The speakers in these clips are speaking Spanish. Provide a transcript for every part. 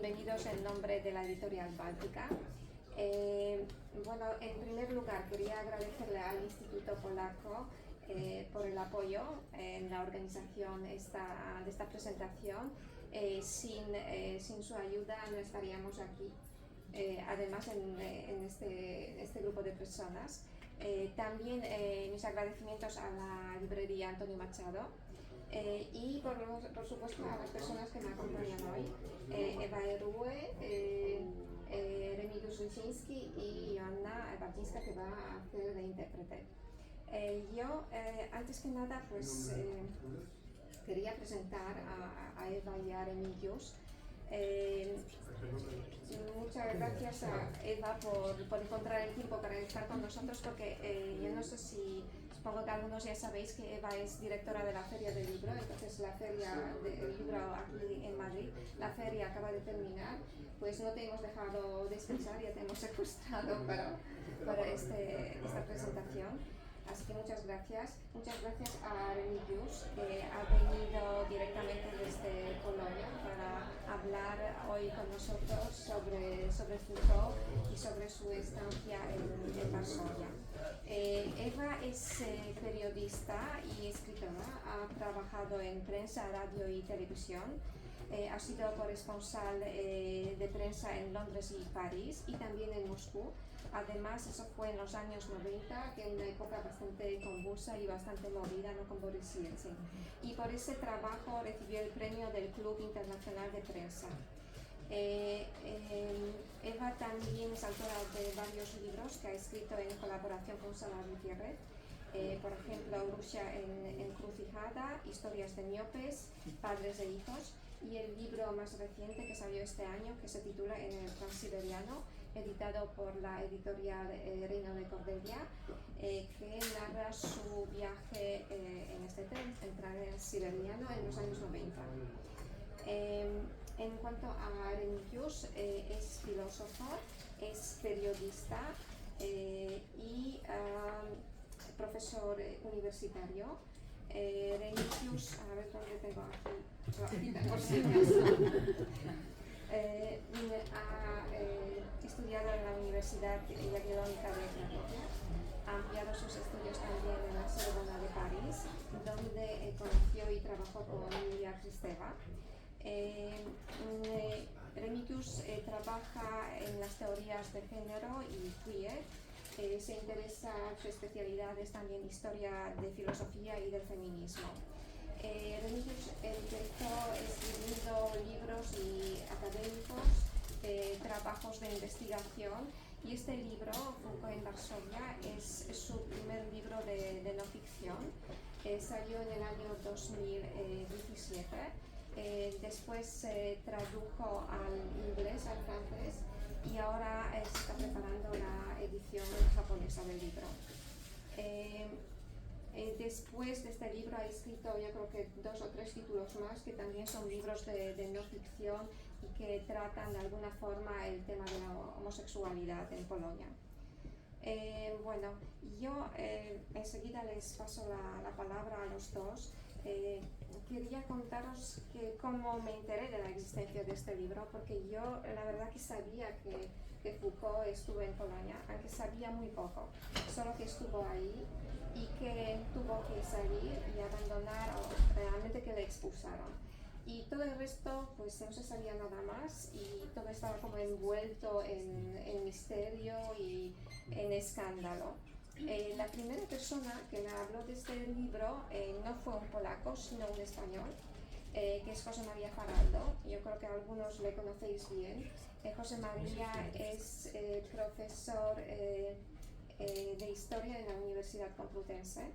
bienvenidos en nombre de la editorial Báltica. Bueno, en primer lugar quería agradecerle al Instituto Polaco por el apoyo en la organización de esta presentación. Sin su ayuda no estaríamos aquí, además en este grupo de personas. También mis agradecimientos a la librería Antonio Machado y por supuesto a las personas que me acompañan hoy, Eva Erue, Remigiusz Ryczynski y Joanna Bardzińska, que va a hacer de intérprete. Yo, antes que nada, pues quería presentar a Eva y a Remigiusz. Muchas gracias a Eva por encontrar el tiempo para estar con nosotros, porque yo no sé si, supongo que algunos ya sabéis que Eva es directora de la Feria del Libro. Entonces la Feria del Libro aquí en Madrid, la feria acaba de terminar, pues no te hemos dejado descansar, ya te hemos secuestrado para esta presentación. Así que muchas gracias a Remigiusz, que ha venido directamente desde Polonia para hablar hoy con nosotros sobre Foucault y sobre su estancia en Varsovia. Eva es periodista y escritora, ha trabajado en prensa, radio y televisión. Ha sido corresponsal de prensa en Londres y París y también en Moscú. Además, eso fue en los años 90, que es una época bastante convulsa y bastante movida, ¿no?, con Boris Yeltsin. Y por ese trabajo recibió el premio del Club Internacional de Prensa. Eva también es autora de varios libros que ha escrito en colaboración con Sara Gutiérrez. Por ejemplo, Rusia encrucijada, Historias de miopes, Padres e hijos, y el libro más reciente que salió este año, que se titula En el Transiberiano, editado por la editorial Reino de Cordelia, que narra su viaje en este tren, el Transiberiano, en los años 90. En cuanto a Remigiusz, es filósofo, es periodista y profesor universitario. Remigiusz, a ver dónde tengo aquí, por si acaso. Ha estudiado en la Universidad Jagellónica de Cracovia, ha ampliado sus estudios también en la Sorbona de París, donde conoció y trabajó con Julia Kristeva. Remigiusz trabaja en las teorías de género y queer. Se interesa, su especialidad es también historia de filosofía y del feminismo. Remigiusz empezó escribiendo libros académicos, trabajos de investigación, y este libro, Foucault en Varsovia, es su primer libro de no ficción. Salió en el año 2017. Después se tradujo al inglés, al francés, y ahora se está preparando la edición japonesa del libro. Después de este libro ha escrito, yo creo que 2 o 3 títulos más, que también son libros de no ficción y que tratan de alguna forma el tema de la homosexualidad en Polonia. Bueno, yo enseguida les paso la palabra a los dos. Quería contaros cómo me enteré de la existencia de este libro, porque yo la verdad que sabía que Foucault estuvo en Polonia, aunque sabía muy poco, solo que estuvo ahí y que tuvo que salir y abandonar, o realmente que le expulsaron. Y todo el resto, pues no se sabía nada más, y todo estaba como envuelto en misterio y en escándalo. La primera persona que me habló de este libro no fue un polaco, sino un español, que es José María Faraldo. Yo creo que algunos le conocéis bien. José María es profesor de historia en la Universidad Complutense,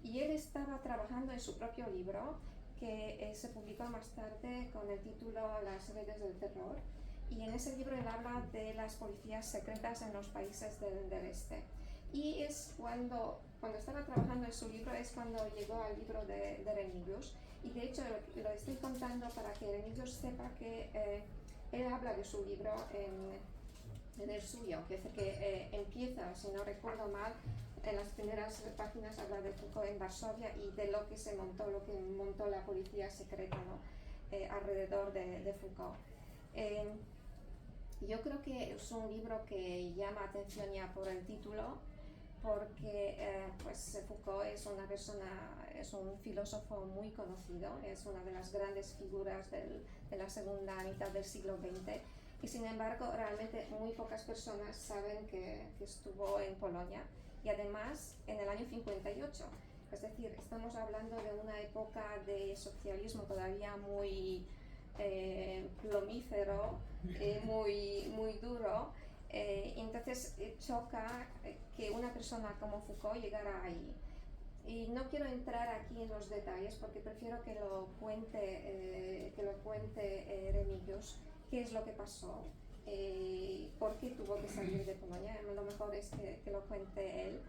y él estaba trabajando en su propio libro, que se publicó más tarde con el título Las redes del terror, y en ese libro él habla de las policías secretas en los países del este. Y es cuando estaba trabajando en su libro, es cuando llegó al libro de Remigiusz, y de hecho lo estoy contando para que Remigiusz sepa que él habla de su libro en el suyo, que empieza, si no recuerdo mal, en las primeras páginas habla de Foucault en Varsovia y de lo que montó la policía secreta, ¿no?, alrededor de Foucault. Yo creo que es un libro que llama atención ya por el título, porque pues Foucault es una persona, es un filósofo muy conocido, es una de las grandes figuras de la segunda mitad del siglo XX, y sin embargo realmente muy pocas personas saben que estuvo en Polonia, y además en el año 58. Es decir, estamos hablando de una época de socialismo todavía muy plomífero, muy duro. Entonces choca que una persona como Foucault llegara ahí. Y no quiero entrar aquí en los detalles porque prefiero que lo cuente Remigius, qué es lo que pasó, por qué tuvo que salir de Polonia. Lo mejor es que lo cuente él.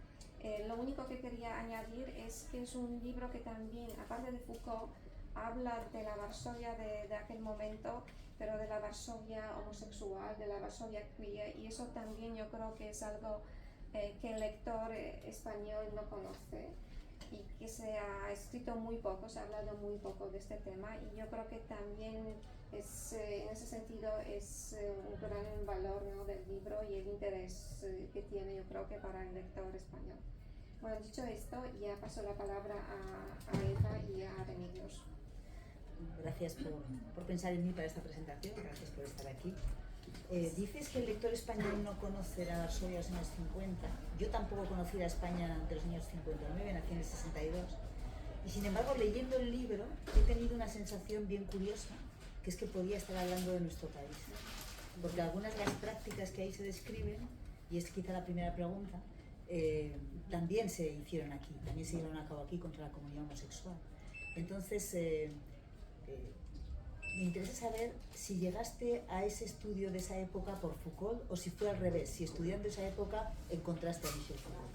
Lo único que quería añadir es que es un libro que también, aparte de Foucault, habla de la Varsovia de aquel momento, pero de la Varsovia homosexual, de la Varsovia queer, y eso también yo creo que es algo que el lector español no conoce y que se ha escrito muy poco, se ha hablado muy poco de este tema, y yo creo que también es, en ese sentido es un gran valor, ¿no?, del libro y el interés que tiene, yo creo que para el lector español. Bueno, dicho esto, ya paso la palabra a Eva y a Remigius. Gracias por pensar en mí para esta presentación, gracias por estar aquí. Dices que el lector español no conocerá Varsovia de los años 50. Yo tampoco conocí a España de los años 59, nací en el 62. Y sin embargo, leyendo el libro, he tenido una sensación bien curiosa, que es que podía estar hablando de nuestro país. Porque algunas de las prácticas que ahí se describen, y es quizá la primera pregunta, también se hicieron aquí, también se llevaron a cabo aquí contra la comunidad homosexual. Entonces, me interesa saber si llegaste a ese estudio de esa época por Foucault o si fue al revés, si estudiando esa época encontraste a Michel Foucault.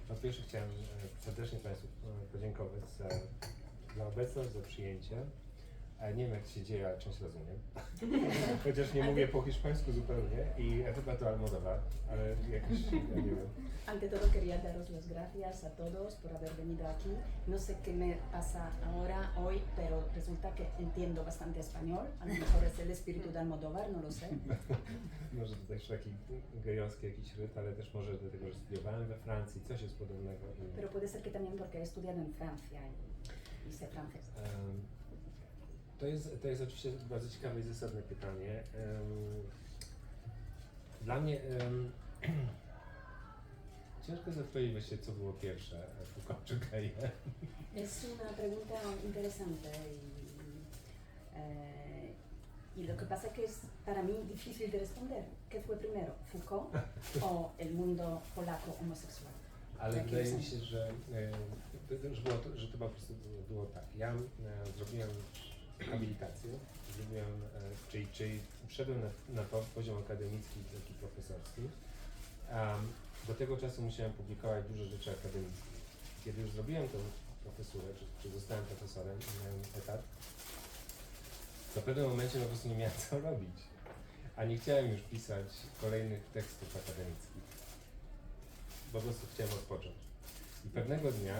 Po pierwsze chciałem serdecznie Państwu podziękować za obecność, za przyjęcie. Nie wiem, jak się dzieje, ale część rozumiem. Chociaż nie mówię po hiszpańsku zupełnie i to Almodóvar, ale jakoś, ja nie wiem. Ante todo quería daros las gracias a todos por haber venido aquí. No sé qué me pasa ahora, hoy, pero resulta que entiendo bastante español. A lo mejor es el espíritu de Almodóvar, no lo sé. Może to też taki gejowski jakiś ryt, ale też może dlatego, że studiowałem we Francji, coś jest podobnego. Pero puede ser que también porque he estudiado en Francia y sé francés. To jest oczywiście bardzo ciekawe i zasadne pytanie. Dla mnie ciężko jest odpowiedzieć właściwie, co było pierwsze, Foucault czy Geje. Es una pregunta interesante y lo que pasa que es para mí difícil de responder. ¿Qué fue primero, Foucault o el mundo polaco homosexual? Ale wydaje mi się, że to po prostu było tak. Ja zrobiłem habilitację, czyli wszedłem na poziom akademicki, taki profesorski. Do tego czasu musiałem publikować dużo rzeczy akademickich. Kiedy już zrobiłem tę profesurę, czy zostałem profesorem i miałem etat, to w pewnym momencie po prostu nie miałem co robić. A nie chciałem już pisać kolejnych tekstów akademickich. Po prostu chciałem odpocząć. I pewnego dnia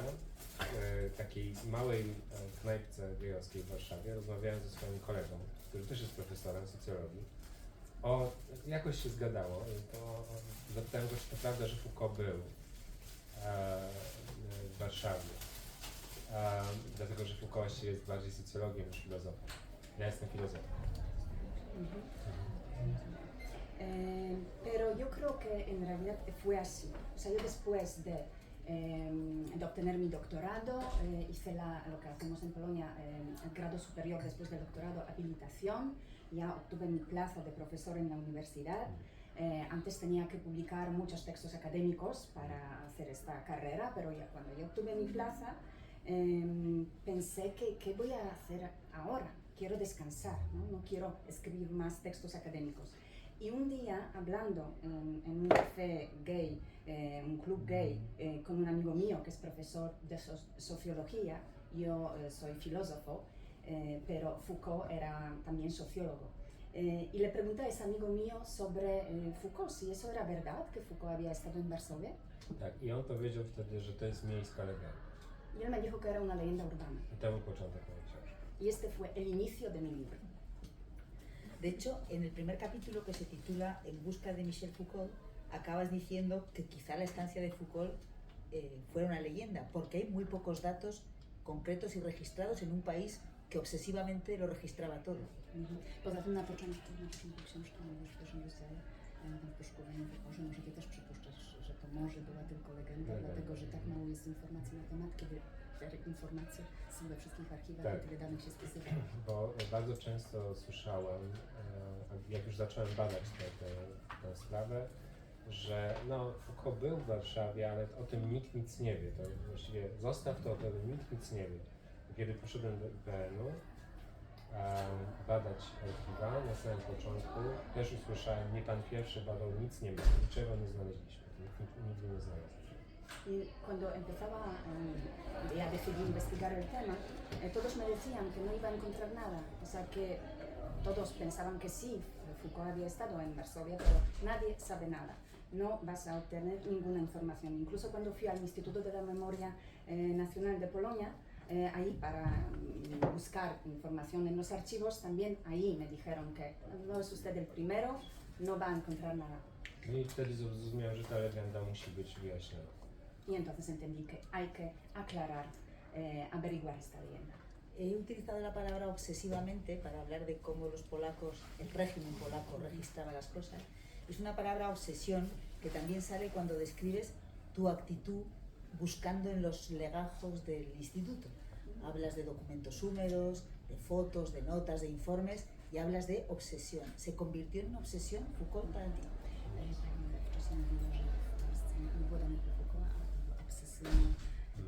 w takiej małej knajpce gejowskiej w Warszawie rozmawiałem ze swoim kolegą, który też jest profesorem socjologii. Jakoś się zgadało. Zapytałem go, czy to prawda, że Foucault był w Warszawie. Dlatego, że Foucault jest bardziej socjologiem niż filozofem. Ja jestem filozofem. Pero yo creo que en realidad fue así. O sea, yo después de obtener mi doctorado, hice lo que hacemos en Polonia, el grado superior después del doctorado, habilitación, ya obtuve mi plaza de profesor en la universidad. Antes tenía que publicar muchos textos académicos para hacer esta carrera, pero ya cuando yo obtuve mi plaza, pensé que qué voy a hacer ahora. Quiero descansar, ¿no? No quiero escribir más textos académicos. Y un día, hablando en un café gay, un club gay, con un amigo mío que es profesor de sociología, yo soy filósofo, pero Foucault era también sociólogo. Y le pregunté a ese amigo mío sobre Foucault, si eso era verdad, que Foucault había estado en Varsovia. Tak, i on powiedział wtedy, że to jest miejska legenda. Y él me dijo que era una leyenda urbana. I to był początek mojej książki. Y este fue el inicio de mi libro. De hecho, en el primer capítulo, que se titula En busca de Michel Foucault, acabas diciendo que quizá la estancia de Foucault fuera una leyenda, porque hay muy pocos datos concretos y registrados en un país que obsesivamente lo registraba todo. Poza tym na początku książki mówisz, że ludzie w poszukiwaniu Foucault, że możecie też przypuszczać, że to może była tylko legenda, dlatego że tak mało jest informacji na temat, kiedy te informacje są we wszystkich archiwach Tak. i tyle danych się spisywało. Bo bardzo często słyszałem, jak już zacząłem badać tę sprawę, że no, Foucault był w Warszawie, ale o tym nikt nic nie wie. To właściwie zostaw to, o tym nikt nic nie wie. Kiedy poszedłem do IPN-u badać archiwa na samym początku, też usłyszałem, nie pan pierwszy badał, nic nie ma, niczego nie znaleźliśmy, nigdy nie znalazłem. Y cuando empezaba a decidir investigar el tema, todos me decían que no iba a encontrar nada, o sea que todos pensaban que sí, Foucault había estado en Varsovia, pero nadie sabe nada. No vas a obtener ninguna información. Incluso cuando fui al Instituto de la Memoria Nacional de Polonia, ahí para buscar información en los archivos, también ahí me dijeron que no es usted el primero, no va a encontrar nada. No i wtedy zrozumiałem, że ta legenda musi być wyjaśniona. Y entonces entendí que hay que aclarar, averiguar esta leyenda. He utilizado la palabra obsesivamente para hablar de cómo los polacos, el régimen polaco registraba las cosas. Es una palabra obsesión que también sale cuando describes tu actitud buscando en los legajos del instituto. Hablas de documentos húmedos, de fotos, de notas, de informes y hablas de obsesión. ¿Se convirtió en una obsesión Foucault para ti? Wcześniej mówiła, że w Polsce nie było danych o Foucault, a to było obsesyjne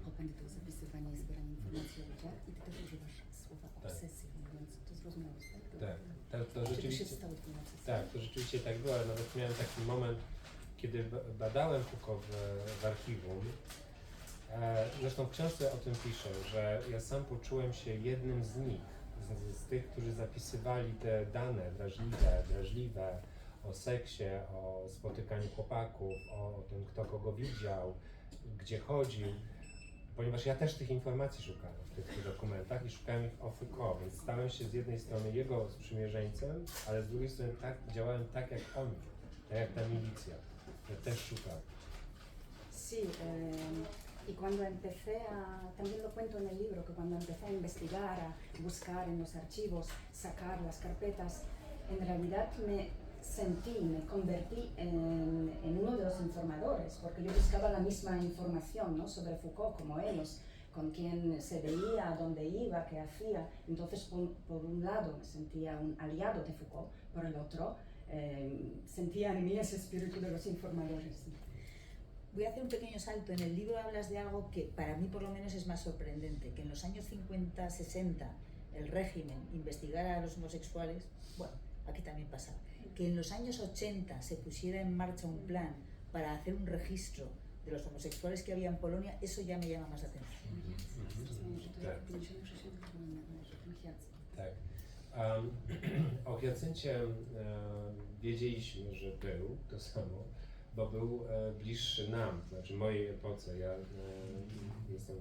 popędy do zapisywania i zbierania informacji o ludziach. I ty też używasz słowa obsesja, mówiąc, to zrozumiałeś, tak? Tak, to Czy rzeczywiście. to się stało twoją obsesją? Tak, to rzeczywiście tak było, ale nawet miałem taki moment, kiedy badałem Foucault w archiwum. Zresztą w książce o tym piszę, że ja sam poczułem się jednym z nich, z tych, którzy zapisywali te dane drażliwe o seksie, o spotykaniu chłopaków, o tym, kto kogo widział, gdzie chodził, ponieważ ja też tych informacji szukałem w tych dokumentach i szukałem ich o Foucault, więc stałem się z jednej strony jego sprzymierzeńcem, ale z drugiej strony działałem tak jak oni, tak jak ta milicja. Ja też szukałem. Sí, y cuando empecé también lo cuento en el libro, que cuando empecé a investigar, a buscar en los archivos, sacar las carpetas, en realidad me convertí en uno de los informadores, porque yo buscaba la misma información, ¿no?, sobre Foucault como ellos, con quién se veía, dónde iba, qué hacía. Entonces, por un lado me sentía un aliado de Foucault, por el otro sentía en mí ese espíritu de los informadores. Voy a hacer un pequeño salto. En el libro hablas de algo que para mí por lo menos es más sorprendente, que en los años 50-60 el régimen investigara a los homosexuales, bueno, aquí también pasaba, que en los años 80 se pusiera en marcha un plan para hacer un registro de los homosexuales que había en Polonia, eso ya me llama más la atención. Tak. O Hiacyncie wiedzieliśmy, że był to samo, bo był bliższy nam, to znaczy mojej epoce. Ja jestem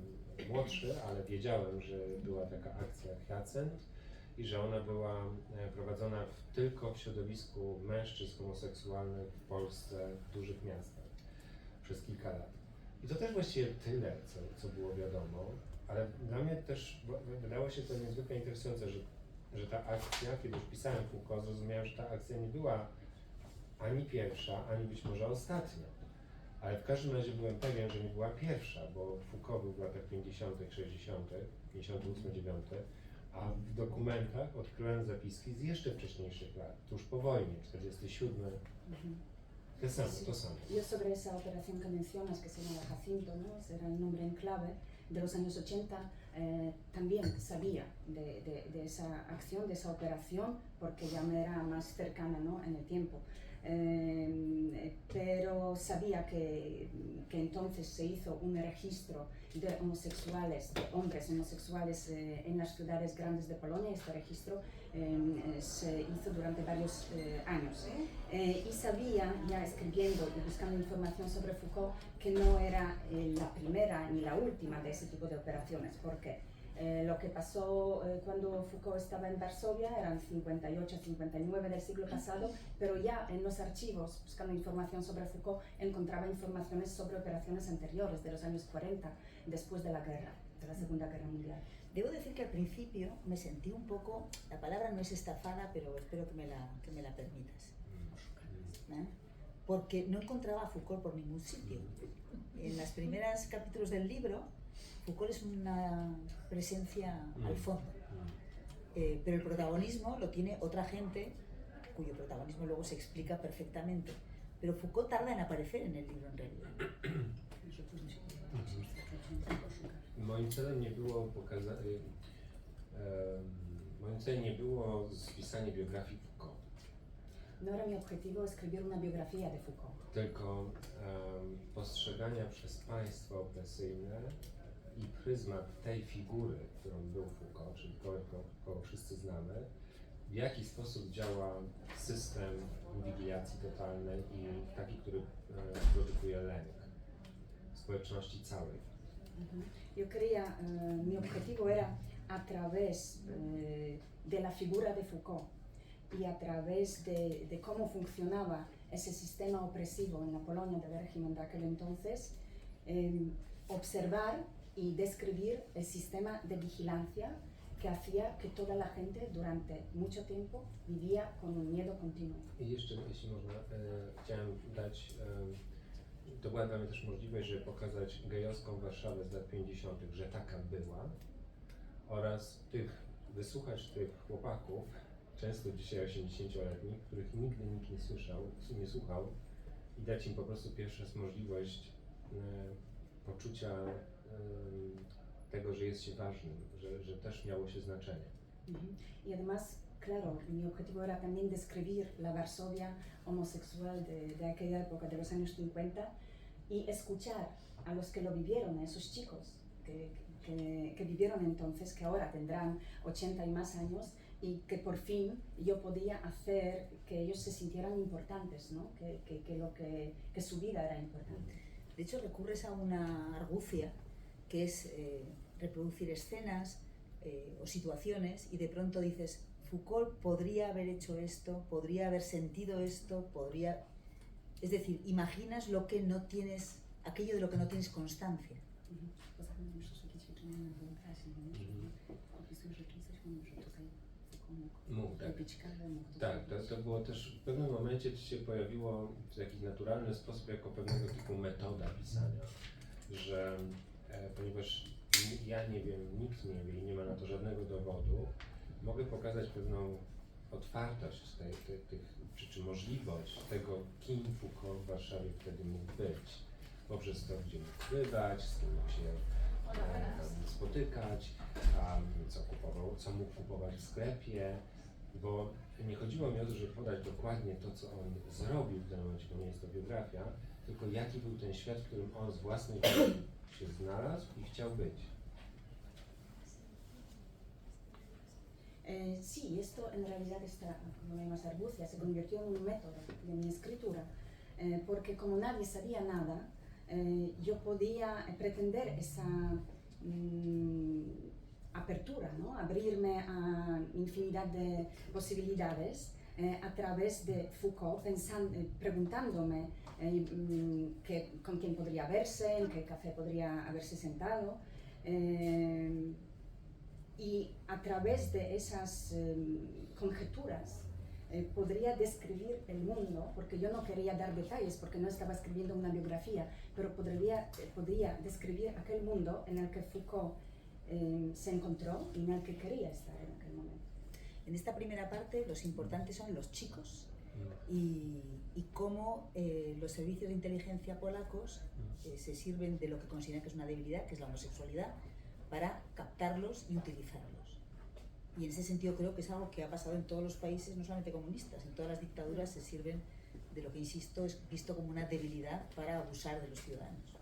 młodszy, ale wiedziałem, że była taka akcja Hyacynt i że ona była prowadzona tylko w środowisku mężczyzn homoseksualnych w Polsce, w dużych miastach przez kilka lat. I to też właściwie tyle, co było wiadomo, ale dla mnie też wydało się to niezwykle interesujące, że ta akcja, kiedy już pisałem Foucault, zrozumiałem, że ta akcja nie była ani pierwsza, ani być może ostatnia. Ale w każdym razie byłem pewien, że nie była pierwsza, bo Foucault był w latach 50., 60., 58, 9, a w dokumentach odkryłem zapiski z jeszcze wcześniejszych lat, tuż po wojnie, 47. To samo. Yo sobre esa operación que mencionas, que se llama Jacinto, ¿no?, ese era el nombre en clave, de los años 80 también sabía de esa acción, de esa operación, porque ya me era más cercana, ¿no?, en el tiempo. Pero sabía que entonces se hizo un registro de homosexuales, de hombres homosexuales en las ciudades grandes de Polonia. Este registro se hizo durante varios años. Y sabía, ya escribiendo y buscando información sobre Foucault, que no era la primera ni la última de ese tipo de operaciones, porque lo que pasó cuando Foucault estaba en Varsovia eran 58, 59 del siglo pasado, pero ya en los archivos, buscando información sobre Foucault, encontraba informaciones sobre operaciones anteriores, de los años 40, después de la guerra, de la Segunda Guerra Mundial. Debo decir que al principio me sentí un poco, la palabra no es estafada, pero espero que me la permitas, ¿eh? Porque no encontraba a Foucault por ningún sitio. En los primeros capítulos del libro, Foucault es una presencia al fondo, pero el protagonismo lo tiene otra gente, cuyo protagonismo luego se explica perfectamente, pero Foucault tarda en aparecer en el libro en realidad. Moim celem nie było moim celem nie było spisanie biografii Foucault. No era mi objetivo escribir una biografía de Foucault, Tylko postrzegania przez państwo opresyjne i pryzmat tej figury, którą był Foucault, czyli kogo wszyscy znamy, w jaki sposób działa system inwigilacji totalnej i taki, który produkuje lęk społeczności całej. Yo quería, mi objetivo era a través de la figura de Foucault y a través de cómo funcionaba ese sistema opresivo en la Polonia del régimen de aquel entonces, observar y describir el sistema de vigilancia que hacía que toda la gente durante mucho tiempo vivía con un miedo continuo. I jeszcze, jeśli można, chciałem dać, to była dla mnie też możliwość, żeby pokazać gejowską Warszawę z lat 50., że taka była, oraz wysłuchać tych chłopaków, często dzisiaj 80-letnich, których nigdy nikt nie słuchał, i dać im po prostu pierwszy raz możliwość poczucia tego, że jest się ważnym, że też miało się znaczenie. Y además, claro, mi objetivo era también describir la Varsovia homosexual de aquella época, de los años 50, y escuchar a los que lo vivieron, a esos chicos que vivieron entonces, que ahora tendrán 80 y más años, y que por fin yo podía hacer que ellos se sintieran importantes, ¿no? que su vida era importante. De hecho, recurres a una argucia que es reproducir escenas o situaciones, y de pronto dices, Foucault podría haber hecho esto, podría haber sentido esto, podría... Es decir, imaginas lo que no tienes, aquello de lo que no tienes constancia. Tak, to było też w pewnym momencie się pojawiło w jakiś naturalny sposób jako pewnego typu metoda pisania, że ponieważ ja nie wiem, nikt nie wie i nie ma na to żadnego dowodu, mogę pokazać pewną otwartość czy możliwość tego, kim Foucault w Warszawie wtedy mógł być, poprzez to, gdzie mógł bywać, z kim mógł się spotykać, co mógł kupować w sklepie, bo nie chodziło mi o to, żeby podać dokładnie to, co on zrobił w tym momencie, bo nie jest to biografia, tylko jaki był ten świat, w którym on z własnej woli się znalazł i chciał być. Sí, esto en realidad, esta más argucia se convirtió en un método de mi escritura, porque como nadie sabía nada, yo podía pretender esa apertura, ¿no? Abrirme a infinidad de posibilidades a través de Foucault, preguntándome con quién podría verse, en qué café podría haberse sentado. Y a través de esas conjeturas podría describir el mundo, porque yo no quería dar detalles, porque no estaba escribiendo una biografía, pero podría describir aquel mundo en el que Foucault se encontró y en el que quería estar en aquel momento. En esta primera parte los importantes son los chicos y cómo los servicios de inteligencia polacos se sirven de lo que consideran que es una debilidad, que es la homosexualidad, para captarlos y utilizarlos. Y en ese sentido creo que es algo que ha pasado en todos los países, no solamente comunistas, en todas las dictaduras se sirven de lo que, insisto, es visto como una debilidad para abusar de los ciudadanos.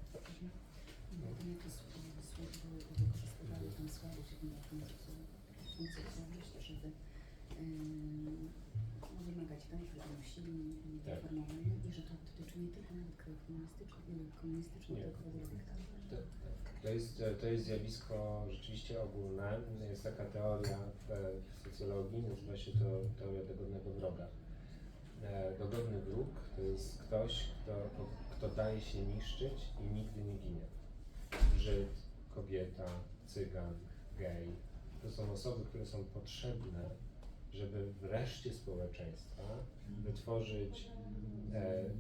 Wymagać świadomości nieformalnej i że to dotyczy nie tylko nawet krajów komunistycznych, tylko w ogóle dyktatur. To jest zjawisko rzeczywiście ogólne. Jest taka teoria w socjologii, nazywa się to teoria dogodnego wroga. Dogodny wróg to jest ktoś, kto daje się niszczyć i nigdy nie ginie. Żyd, kobieta, cygan, gej. To są osoby, które są potrzebne, żeby w reszcie społeczeństwa wytworzyć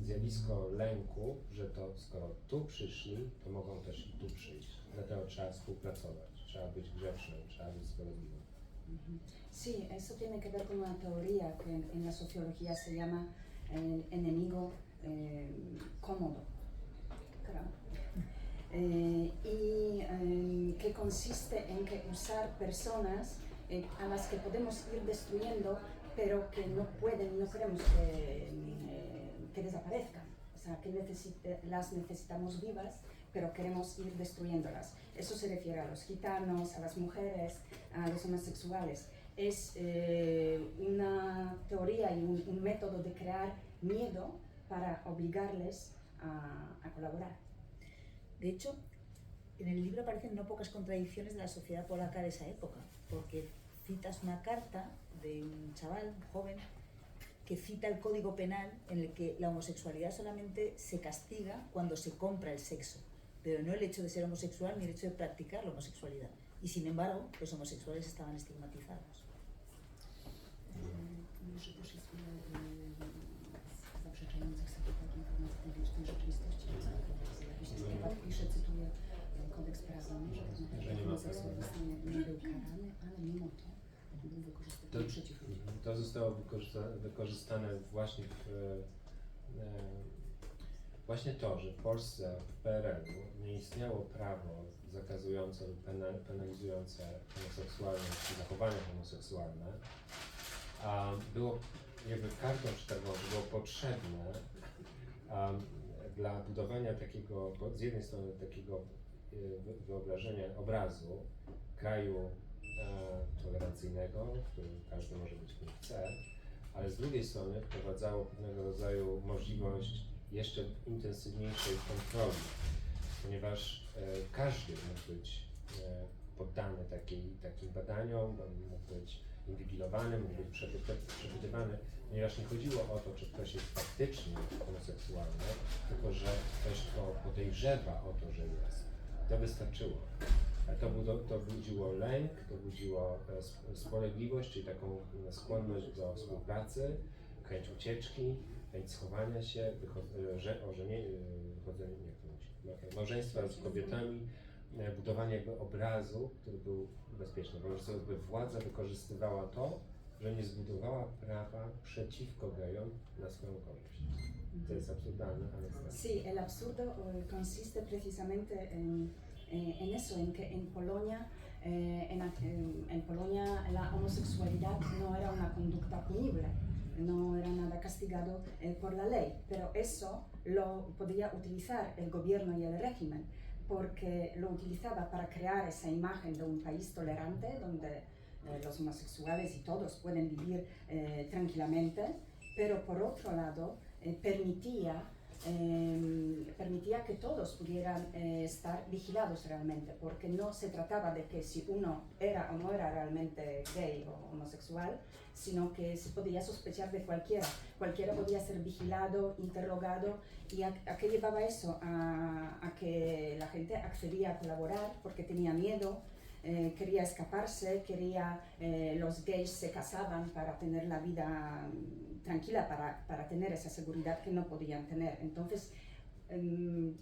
zjawisko lęku, że to skoro tu przyszli, to mogą też i tu przyjść. Dlatego trzeba współpracować, trzeba być grzecznym, trzeba być sprawiedliwym. Sí, eso tiene que ver con una teoría que en la sociología se llama el enemigo cómodo. Claro. Que consiste en que usar personas a las que podemos ir destruyendo, pero que no pueden, no queremos que desaparezcan. O sea, que las necesitamos vivas, pero queremos ir destruyéndolas. Eso se refiere a los gitanos, a las mujeres, a los homosexuales. Es una teoría y un método de crear miedo para obligarles a colaborar. De hecho, en el libro aparecen no pocas contradicciones de la sociedad polaca de esa época, porque citas una carta de un chaval, un joven, que cita el Código Penal en el que la homosexualidad solamente se castiga cuando se compra el sexo, pero no el hecho de ser homosexual ni el hecho de practicar la homosexualidad. Y sin embargo, los homosexuales estaban estigmatizados. Że też jest wiele zaprzeczających sobie takiej informacji tej rzeczywistości. Jakiś cytat pisze, cytuję kodeks prawa, że tak naprawdę homoseksualizm nie był karany, ale mimo to był wykorzystywany przeciw ludziom. To zostało wykorzystane właśnie to, że w Polsce, w PRL-u nie istniało prawo zakazujące lub penalizujące homoseksualność i zachowania homoseksualne, a było jakby kartą przetargową, że było potrzebne dla budowania takiego, z jednej strony takiego wyobrażenia, obrazu kraju tolerancyjnego, w którym każdy może być kim chce, ale z drugiej strony wprowadzało pewnego rodzaju możliwość jeszcze intensywniejszej kontroli, ponieważ każdy mógł być poddany takim badaniom, mógł być inwigilowany, mógł być przepytywany, ponieważ nie chodziło o to, czy ktoś jest faktycznie homoseksualny, tylko że ktoś, kto podejrzewa o to, że jest. To wystarczyło. To budziło lęk, to budziło spolegliwość, czyli taką skłonność do współpracy, chęć ucieczki, chęć schowania się, małżeństwa z kobietami, budowanie jakby obrazu, który był bezpieczny, bo jakby władza wykorzystywała to, że nie zbudowała prawa przeciwko gejom na swoją korzyść. To jest absurdalne, ale tak. Sí, el absurdo consiste precisamente en eso, en que en Polonia la homosexualidad no era una conducta punible, no era nada castigado por la ley, pero eso lo podía utilizar el gobierno y el régimen, porque lo utilizaba para crear esa imagen de un país tolerante donde los homosexuales y todos pueden vivir tranquilamente, pero por otro lado permitía que todos pudieran estar vigilados realmente, porque no se trataba de que si uno era o no era realmente gay o homosexual, sino que se podía sospechar de cualquiera podía ser vigilado, interrogado, y a qué llevaba eso, a que la gente accedía a colaborar porque tenía miedo, quería escaparse, los gays se casaban para tener la vida tranquila, para tener esa seguridad que no podían tener. Entonces, de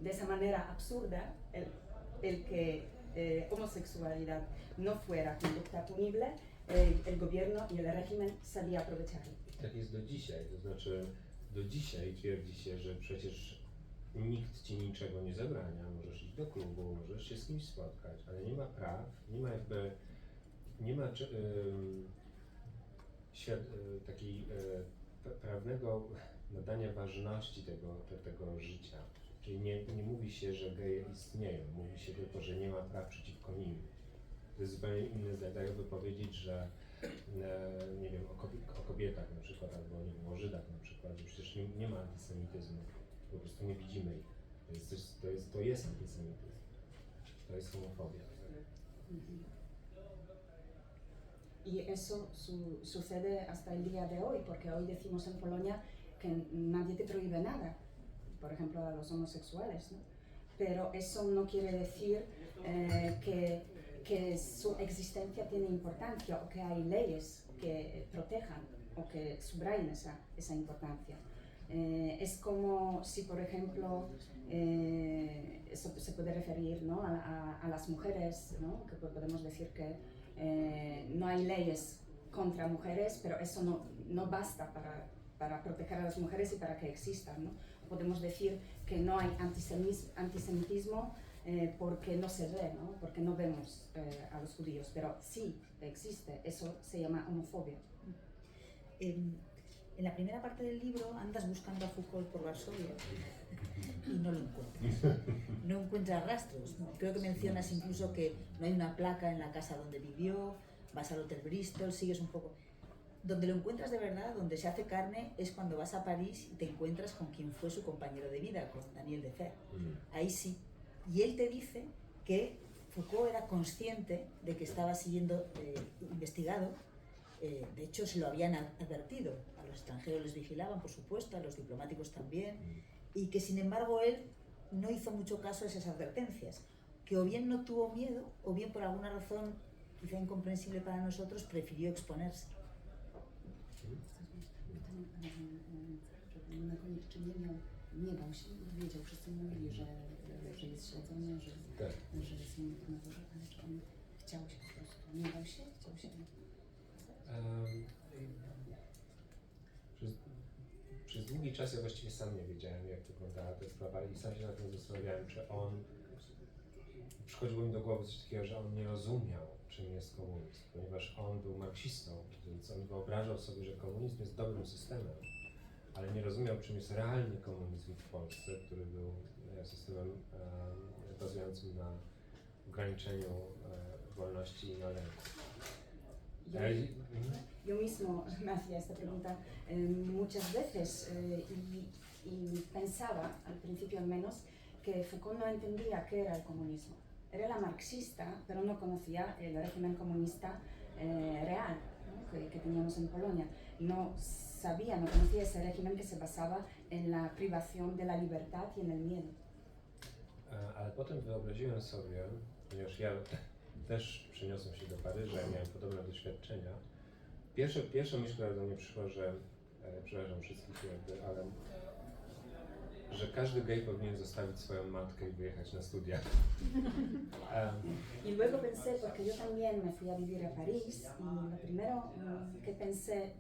esa manera absurda, el que homosexualidad no fuera conducta punible, el gobierno y el régimen sabía aprovecharlo. Tak jest do dzisiaj, to znaczy do dzisiaj twierdzi się, że przecież nikt ci niczego nie zabrania, możesz iść do klubu, możesz się z kimś spotkać, ale nie ma praw, nie ma takiej prawnego nadania ważności tego życia. Czyli nie mówi się, że geje istnieją, mówi się tylko, że nie ma praw przeciwko nim. To jest zupełnie inne zdanie. Tak jakby powiedzieć, że nie wiem, o kobietach na przykład, albo nie wiem, o Żydach na przykład, że przecież nie ma antysemityzmu, po prostu nie widzimy ich. To jest antysemityzm, to jest homofobia. Y eso sucede hasta el día de hoy, porque hoy decimos en Polonia que nadie te prohíbe nada, por ejemplo a los homosexuales, ¿no? Pero eso no quiere decir que su existencia tiene importancia o que hay leyes que protejan o que subrayen esa importancia. Es como si, por ejemplo, eso se puede referir, ¿no? a las mujeres, ¿no? Que podemos decir que no hay leyes contra mujeres, pero eso no basta para proteger a las mujeres y para que existan, ¿no? Podemos decir que no hay antisemitismo porque no se ve, ¿no? Porque no vemos a los judíos, pero sí existe, eso se llama homofobia. En la primera parte del libro andas buscando a Foucault por Varsovia y no lo encuentras. No encuentras rastros. Creo que mencionas incluso que no hay una placa en la casa donde vivió, vas al Hotel Bristol, sigues un poco. Donde lo encuentras de verdad, donde se hace carne, es cuando vas a París y te encuentras con quien fue su compañero de vida, con Daniel Defer. Ahí sí. Y él te dice que Foucault era consciente de que estaba siendo investigado. De hecho, se lo habían advertido. A los extranjeros les vigilaban, por supuesto, a los diplomáticos también. Y que, sin embargo, él no hizo mucho caso a esas advertencias. Que o bien no tuvo miedo, o bien por alguna razón, quizá incomprensible para nosotros, prefirió exponerse. Nie bał się, wiedział, wszyscy mówili, że jest śledzony, że jest na górze, ale czy on chciał się po prostu, nie bał się, chciał się. Przez długi czas ja właściwie sam nie wiedziałem, jak wyglądała ta sprawa i sam się nad tym zastanawiałem, czy on, przychodziło mi do głowy coś takiego, że on nie rozumiał, czym jest komunizm, ponieważ on był marksistą, więc on wyobrażał sobie, że komunizm jest dobrym systemem, ale nie rozumiał, czym jest realny komunizm w Polsce, który był systemem bazującym na ograniczeniu wolności i na lęku. Yo mismo me hacía esta pregunta muchas veces y pensaba, al principio al menos, que Foucault no entendía qué era el comunismo. Era marxista, pero no conocía el régimen comunista real, ¿no? que teníamos en Polonia. No sabía, no conocía ese régimen que se basaba en la privación de la libertad y en el miedo. Ale potem wyobraziłem sobie, ponieważ ja też przeniosłem się do Paryża i miałem podobne doświadczenia. Pierwsza myśl, która do mnie przyszła, że, przepraszam wszystkich jakby, ale że każdy gej powinien zostawić swoją matkę i wyjechać na studia. Y luego pensé, porque yo también me fui a vivir a París, y lo primero que pensé,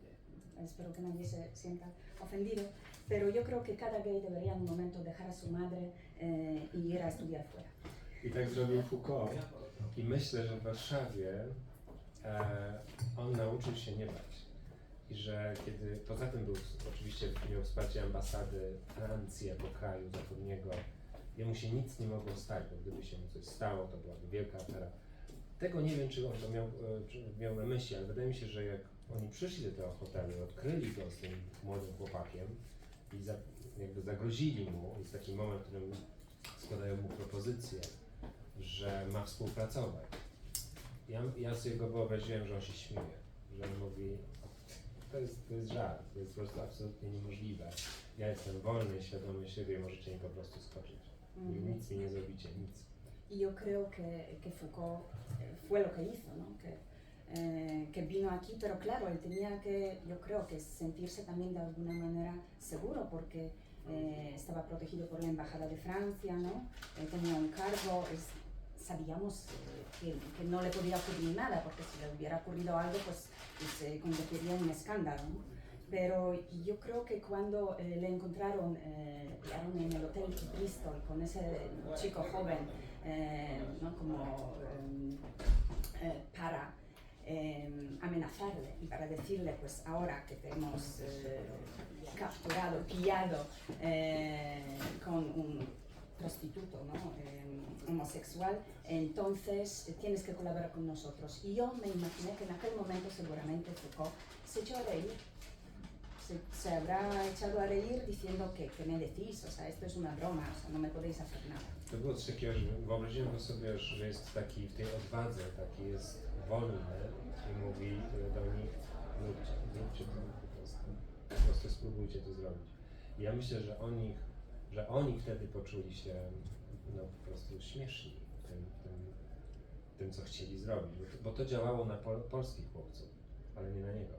espero que nadie se sienta ofendido, pero yo creo que cada gay debería en un momento dejar a su madre y ir a estudiar fuera. I tak zrobił Foucault. I myślę, że w Warszawie on nauczył się nie bać. I że kiedy, poza tym był oczywiście miał wsparcie ambasady Francji jako kraju zachodniego, jemu się nic nie mogło stać, bo gdyby się mu coś stało, to byłaby wielka afera. Tego nie wiem, czy on to miał na myśli, ale wydaje mi się, że jak oni przyszli do tego hotelu, odkryli go z tym młodym chłopakiem i jakby zagrozili mu, jest taki moment, w którym składają mu propozycję, że ma współpracować. Ja sobie go wyobraziłem, że on się śmieje, że on mówi, to jest żart, to jest po prostu absolutnie niemożliwe. Ja jestem wolny, świadomy siebie, możecie mi po prostu skoczyć. Nic mi nie zrobicie, nic. Y yo creo que Foucault fue lo que hizo, ¿no? Que vino aquí, pero claro, él tenía que, yo creo que sentirse también de alguna manera seguro, porque estaba protegido por la Embajada de Francia, ¿no? Tenía un cargo, sabíamos que no le podía ocurrir nada, porque si le hubiera ocurrido algo, pues se convertiría en un escándalo, ¿no? Pero yo creo que cuando le encontraron en el hotel Bristol con ese chico joven, ¿no? Como para amenazarle y para decirle, pues ahora que te hemos capturado, pillado con un prostituto, ¿no? Homosexual, entonces tienes que colaborar con nosotros. Y yo me imaginé que en aquel momento seguramente Foucault se echó a reír. Se habrá echado a reír diciendo que me decís, o sea, esto es una broma, o sea, no me podéis hacer nada. To było coś takiego, że wyobraziłem sobie, że jest taki w tej odwadze, taki jest wolny i mówi do nich, zróbcie to po prostu spróbujcie to zrobić. I ja myślę, że oni wtedy poczuli się no, po prostu śmieszni tym co chcieli zrobić, bo to działało na polskich chłopców, ale nie na niego.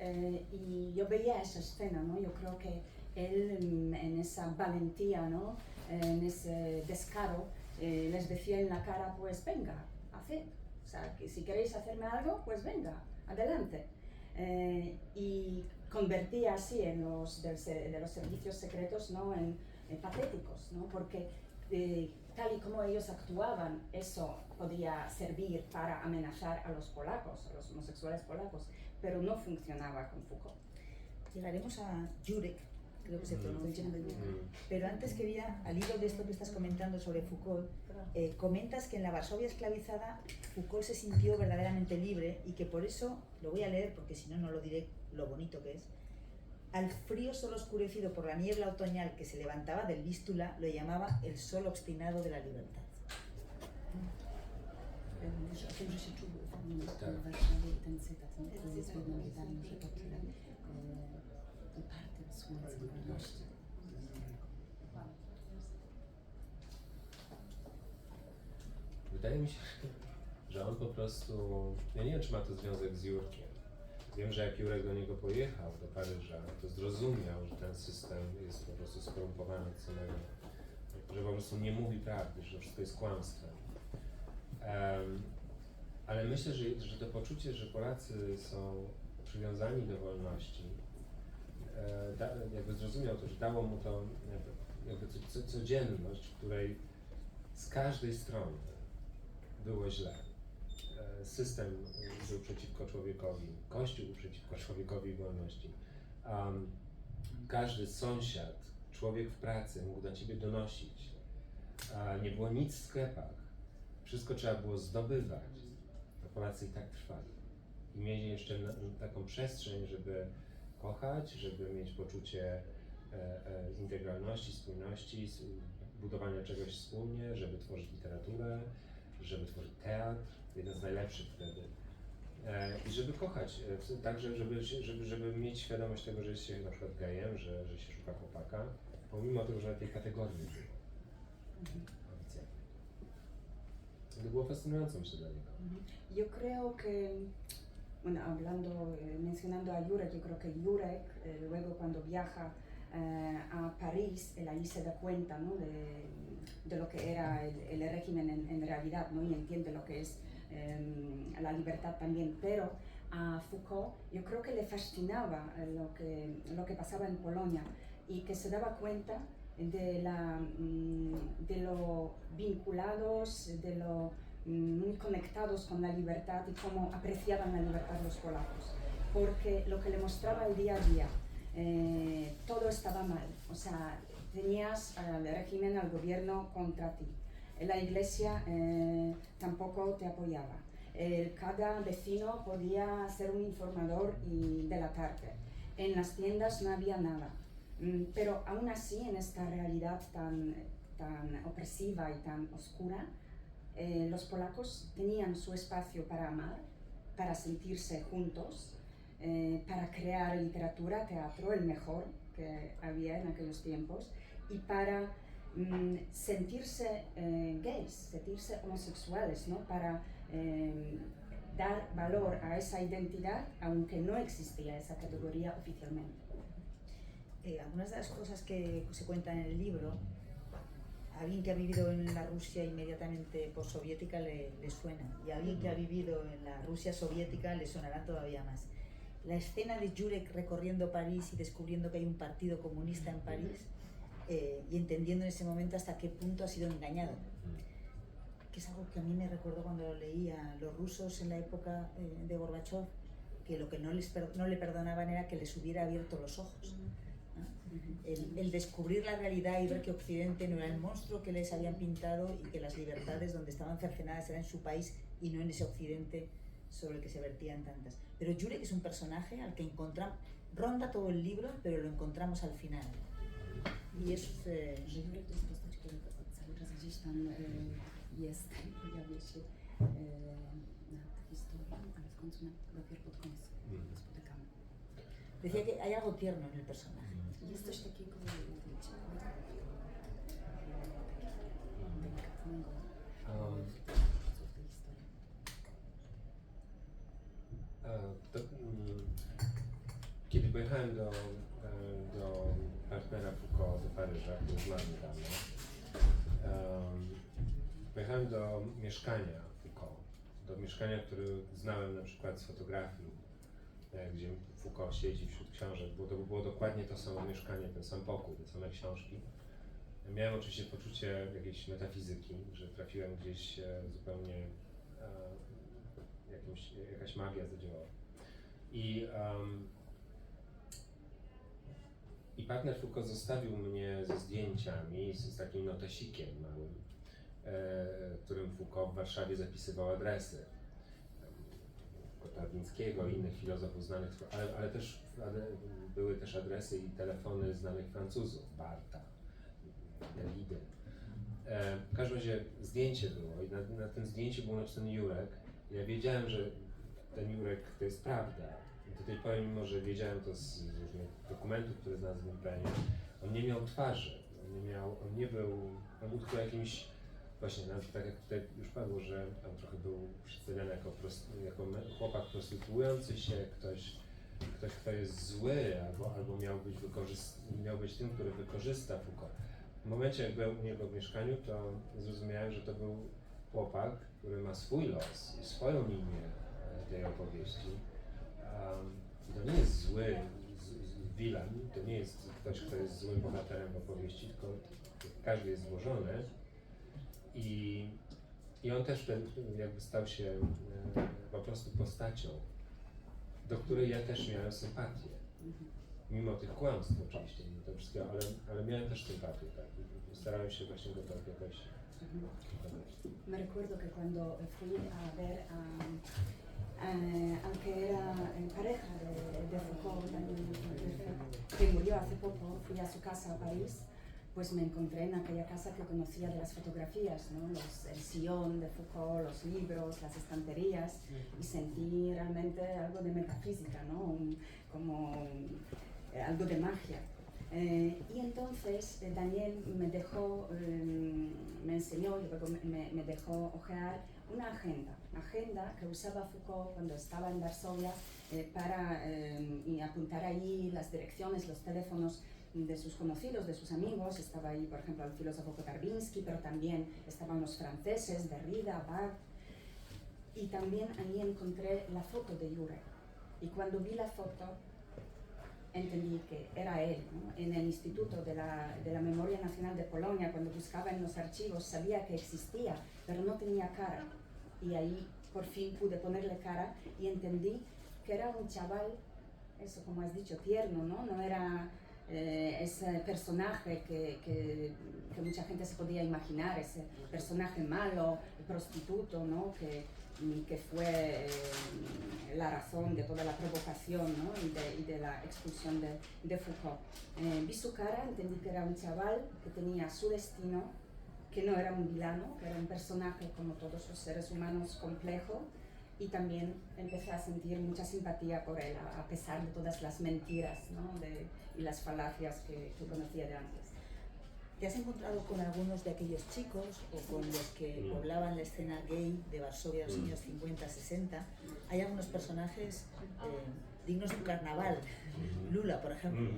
Y yo veía esa escena, ¿no? Yo creo que él en esa valentía, ¿no? En ese descaro, les decía en la cara, pues venga, haced. O sea, que si queréis hacerme algo, pues venga, adelante. Y convertía así de los servicios secretos, ¿no? en patéticos, ¿no? Porque tal y como ellos actuaban, eso podía servir para amenazar a los polacos, a los homosexuales polacos, pero no funcionaba con Foucault. Llegaremos a Jurek, creo que se pronuncia. Pero antes quería, al hilo de esto que estás comentando sobre Foucault, comentas que en la Varsovia esclavizada Foucault se sintió verdaderamente libre y que por eso, lo voy a leer porque si no, no lo diré lo bonito que es, al frío sol oscurecido por la niebla otoñal que se levantaba del Vístula lo llamaba el sol obstinado de la libertad. O tym, że się czuł Tak. w Warszawie i ten cytat, no, to jest jednym zdaniem, że pod upartym słońcem wolności. Wydaje mi się, że on po prostu, ja nie wiem, czy ma to związek z Jurkiem. Wiem, że jak Jurek do niego pojechał, do Paryża, to zrozumiał, że ten system jest po prostu skorumpowany od samego, że po prostu nie mówi prawdy, że wszystko jest kłamstwem. Ale myślę, że to poczucie, że Polacy są przywiązani do wolności, jakby zrozumiał to, że dało mu to jakby codzienność, w której z każdej strony było źle. System był przeciwko człowiekowi, Kościół był przeciwko człowiekowi i wolności. Każdy sąsiad, człowiek w pracy mógł na ciebie donosić. Nie było nic w sklepach. Wszystko trzeba było zdobywać. To Polacy i tak trwali. I mieli jeszcze taką przestrzeń, żeby kochać, żeby mieć poczucie integralności, spójności, budowania czegoś wspólnie, żeby tworzyć literaturę, żeby tworzyć teatr, jeden z najlepszych wtedy. I żeby kochać, także żeby mieć świadomość tego, że jest się na przykład gejem, że się szuka chłopaka, pomimo tego, że na tej kategorii nie było. To było fascynujące, myślę, dla niego. Yo creo que, bueno, mencionando a Jurek, yo creo que Jurek, luego cuando viaja a París, él ahí se da cuenta, ¿no? de lo que era el régimen en realidad, ¿no? Y entiende lo que es la libertad también, pero a Foucault yo creo que le fascinaba lo que pasaba en Polonia y que se daba cuenta de lo vinculados, de lo muy conectados con la libertad y cómo apreciaban la libertad los polacos, porque lo que le mostraba el día a día, todo estaba mal, o sea, tenías al régimen, al gobierno contra ti, la iglesia tampoco te apoyaba, cada vecino podía ser un informador y delatarte, en las tiendas no había nada, pero aún así en esta realidad tan opresiva y tan oscura, los polacos tenían su espacio para amar, para sentirse juntos, para crear literatura, teatro, el mejor que había en aquellos tiempos, y para sentirse gays, sentirse homosexuales, ¿no? Para dar valor a esa identidad, aunque no existía esa categoría oficialmente. Algunas de las cosas que se cuentan en el libro a alguien que ha vivido en la Rusia inmediatamente postsoviética le suena, y a alguien que ha vivido en la Rusia soviética le sonará todavía más. La escena de Jurek recorriendo París y descubriendo que hay un partido comunista en París, y entendiendo en ese momento hasta qué punto ha sido engañado, que es algo que a mí me recuerdo cuando lo leía. Los rusos en la época de Gorbachov, que lo que no le perdonaban era que les hubiera abierto los ojos, ¿no? El descubrir la realidad y ver que Occidente no era el monstruo que les habían pintado, y que las libertades donde estaban cercenadas eran en su país y no en ese Occidente sobre el que se vertían tantas. Pero Jurek es un personaje al que ronda todo el libro, pero lo encontramos al final. I és... Jurek to jest postać, która cały czas gdzieś tam jest, pojawia się nad historią, ale w końcu dopiero pod koniec go spotykamy. Decía que hay algo tierno en el personaje. Jest coś takiego delikatnego w tej historii. Kiedy pojechałem do partnera Foucault do Paryża, który zmarł niedawno, pojechałem do mieszkania Foucault, do mieszkania, które znałem na przykład z fotografii, gdzie Foucault siedzi wśród książek, bo to było dokładnie to samo mieszkanie, ten sam pokój, te same książki. Miałem oczywiście poczucie jakiejś metafizyki, że trafiłem gdzieś zupełnie, jakaś magia zadziałała. I partner Foucault zostawił mnie ze zdjęciami, z takim notesikiem małym, którym Foucault w Warszawie zapisywał adresy Kotarbińskiego i innych filozofów znanych, ale też były też adresy i telefony znanych Francuzów, Bartha, Derrida. W każdym razie zdjęcie było i na tym zdjęciu był napisany Jurek. Ja wiedziałem, że ten Jurek to jest prawda. Do tej pory, mimo że wiedziałem to z różnych dokumentów, które znalazłem w Branie, on nie miał twarzy, on był tylko jakimś, właśnie tak jak tutaj już padło, że on trochę był przedstawiany jako chłopak prostytuujący się, ktoś, kto jest zły, albo miał być tym, który wykorzysta Foucault. W momencie, jak byłem u niego w mieszkaniu, to zrozumiałem, że to był chłopak, który ma swój los i swoją linię tej opowieści. To nie jest zły wilan, to nie jest ktoś, kto jest złym bohaterem opowieści, tylko każdy jest złożony i on też jakby stał się po prostu postacią, do której ja też miałem sympatię. Mimo tych kłamstw oczywiście, mimo tego wszystkiego, ale miałem też sympatię, tak? Starałem się właśnie go tak jakoś... Me recuerdo que cuando fui a ver al que era pareja de Foucault, que murió hace poco, fui a su casa a París, pues me encontré en aquella casa que conocía de las fotografías, ¿no? El sillón de Foucault, los libros, las estanterías, y sentí realmente algo de metafísica, ¿no? Como algo de magia. Y entonces Daniel me dejó, me enseñó y luego me dejó hojear una agenda que usaba Foucault cuando estaba en Varsovia para apuntar allí las direcciones, los teléfonos de sus conocidos, de sus amigos. Estaba ahí, por ejemplo, el filósofo Kotarbinsky, pero también estaban los franceses, Derrida, Barthes, y también ahí encontré la foto de Jurek. Y cuando vi la foto, entendí que era él, ¿no? En el Instituto de la Memoria Nacional de Polonia, cuando buscaba en los archivos, sabía que existía, pero no tenía cara. Y ahí por fin pude ponerle cara y entendí que era un chaval, eso como has dicho, tierno, ¿no? No era ese personaje que mucha gente se podía imaginar, ese personaje malo, prostituto, ¿no? Que fue la razón de toda la provocación, ¿no? y de la expulsión de Foucault. Vi su cara, entendí que era un chaval que tenía su destino, que no era un villano, que era un personaje como todos los seres humanos complejo, y también empecé a sentir mucha simpatía por él, a pesar de todas las mentiras, ¿no? Y las falacias que conocía de antes. ¿Te has encontrado con algunos de aquellos chicos o con los que poblaban la escena gay de Varsovia en los años 50-60? Hay algunos personajes dignos de un carnaval. Lula, por ejemplo.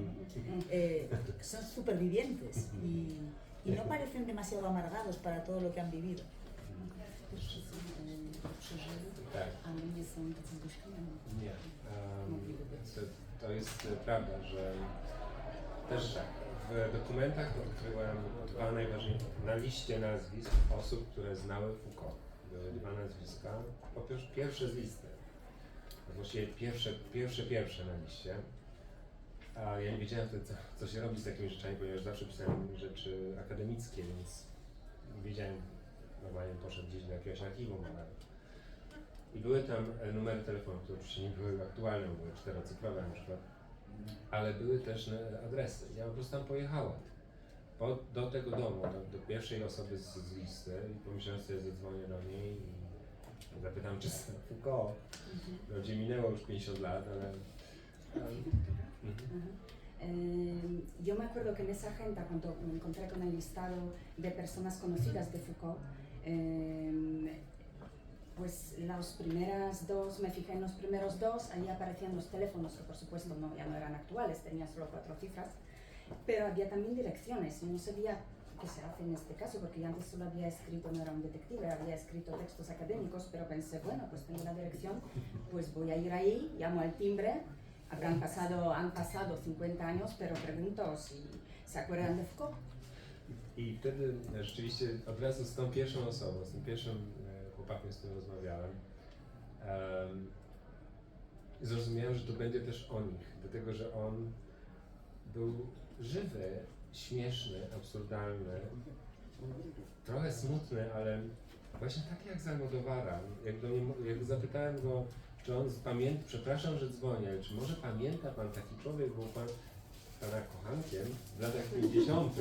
Son supervivientes y y no parecen demasiado amargados para todo lo que han vivido. Tak. A ludzie są tacy zgorzknieni. Nie. To jest prawda, że też tak. W dokumentach odkryłem dwa najważniejsze, na liście nazwisk osób, które znały Foucault. Były dwa nazwiska. Po pierwsze z listy. Właściwie pierwsze na liście. A ja nie wiedziałem wtedy, co się robi z takimi rzeczami, ponieważ zawsze pisałem rzeczy akademickie, więc nie wiedziałem, normalnie poszedł gdzieś do jakiegoś archiwum nawet. I były tam numery telefonu, które oczywiście nie były aktualne, były 4-cyfrowe na przykład, ale były też adresy. Ja po prostu tam pojechałem do tego domu, do pierwszej osoby z listy i pomyślałem sobie, zadzwonię do niej i zapytam, czy zna Foucault. Wprawdzie minęło już 50 lat, ale Yo me acuerdo que en esa agenda, cuando me encontré con el listado de personas conocidas de Foucault, pues las primeras dos, me fijé en los primeros dos, ahí aparecían los teléfonos, que por supuesto ya no eran actuales, tenían solo 4 cifras, pero había también direcciones, y no sabía qué se hace en este caso, porque yo antes solo había escrito, no era un detective, había escrito textos académicos, pero pensé, bueno, pues tengo la dirección, pues voy a ir ahí, llamo al timbre. Han pasado 50 años, pero pregunto si se acuerdan de Foucault. I wtedy rzeczywiście od razu z tą pierwszą osobą, z tym pierwszym chłopakiem, z którym rozmawiałem, zrozumiałem, że to będzie też o nich, dlatego że on był żywy, śmieszny, absurdalny, trochę smutny, ale właśnie tak jak z Almodóvara. Jak zapytałem go, czy on przepraszam, że dzwonię, ale czy może pamięta pan taki człowiek, był pan pana kochankiem w latach 50.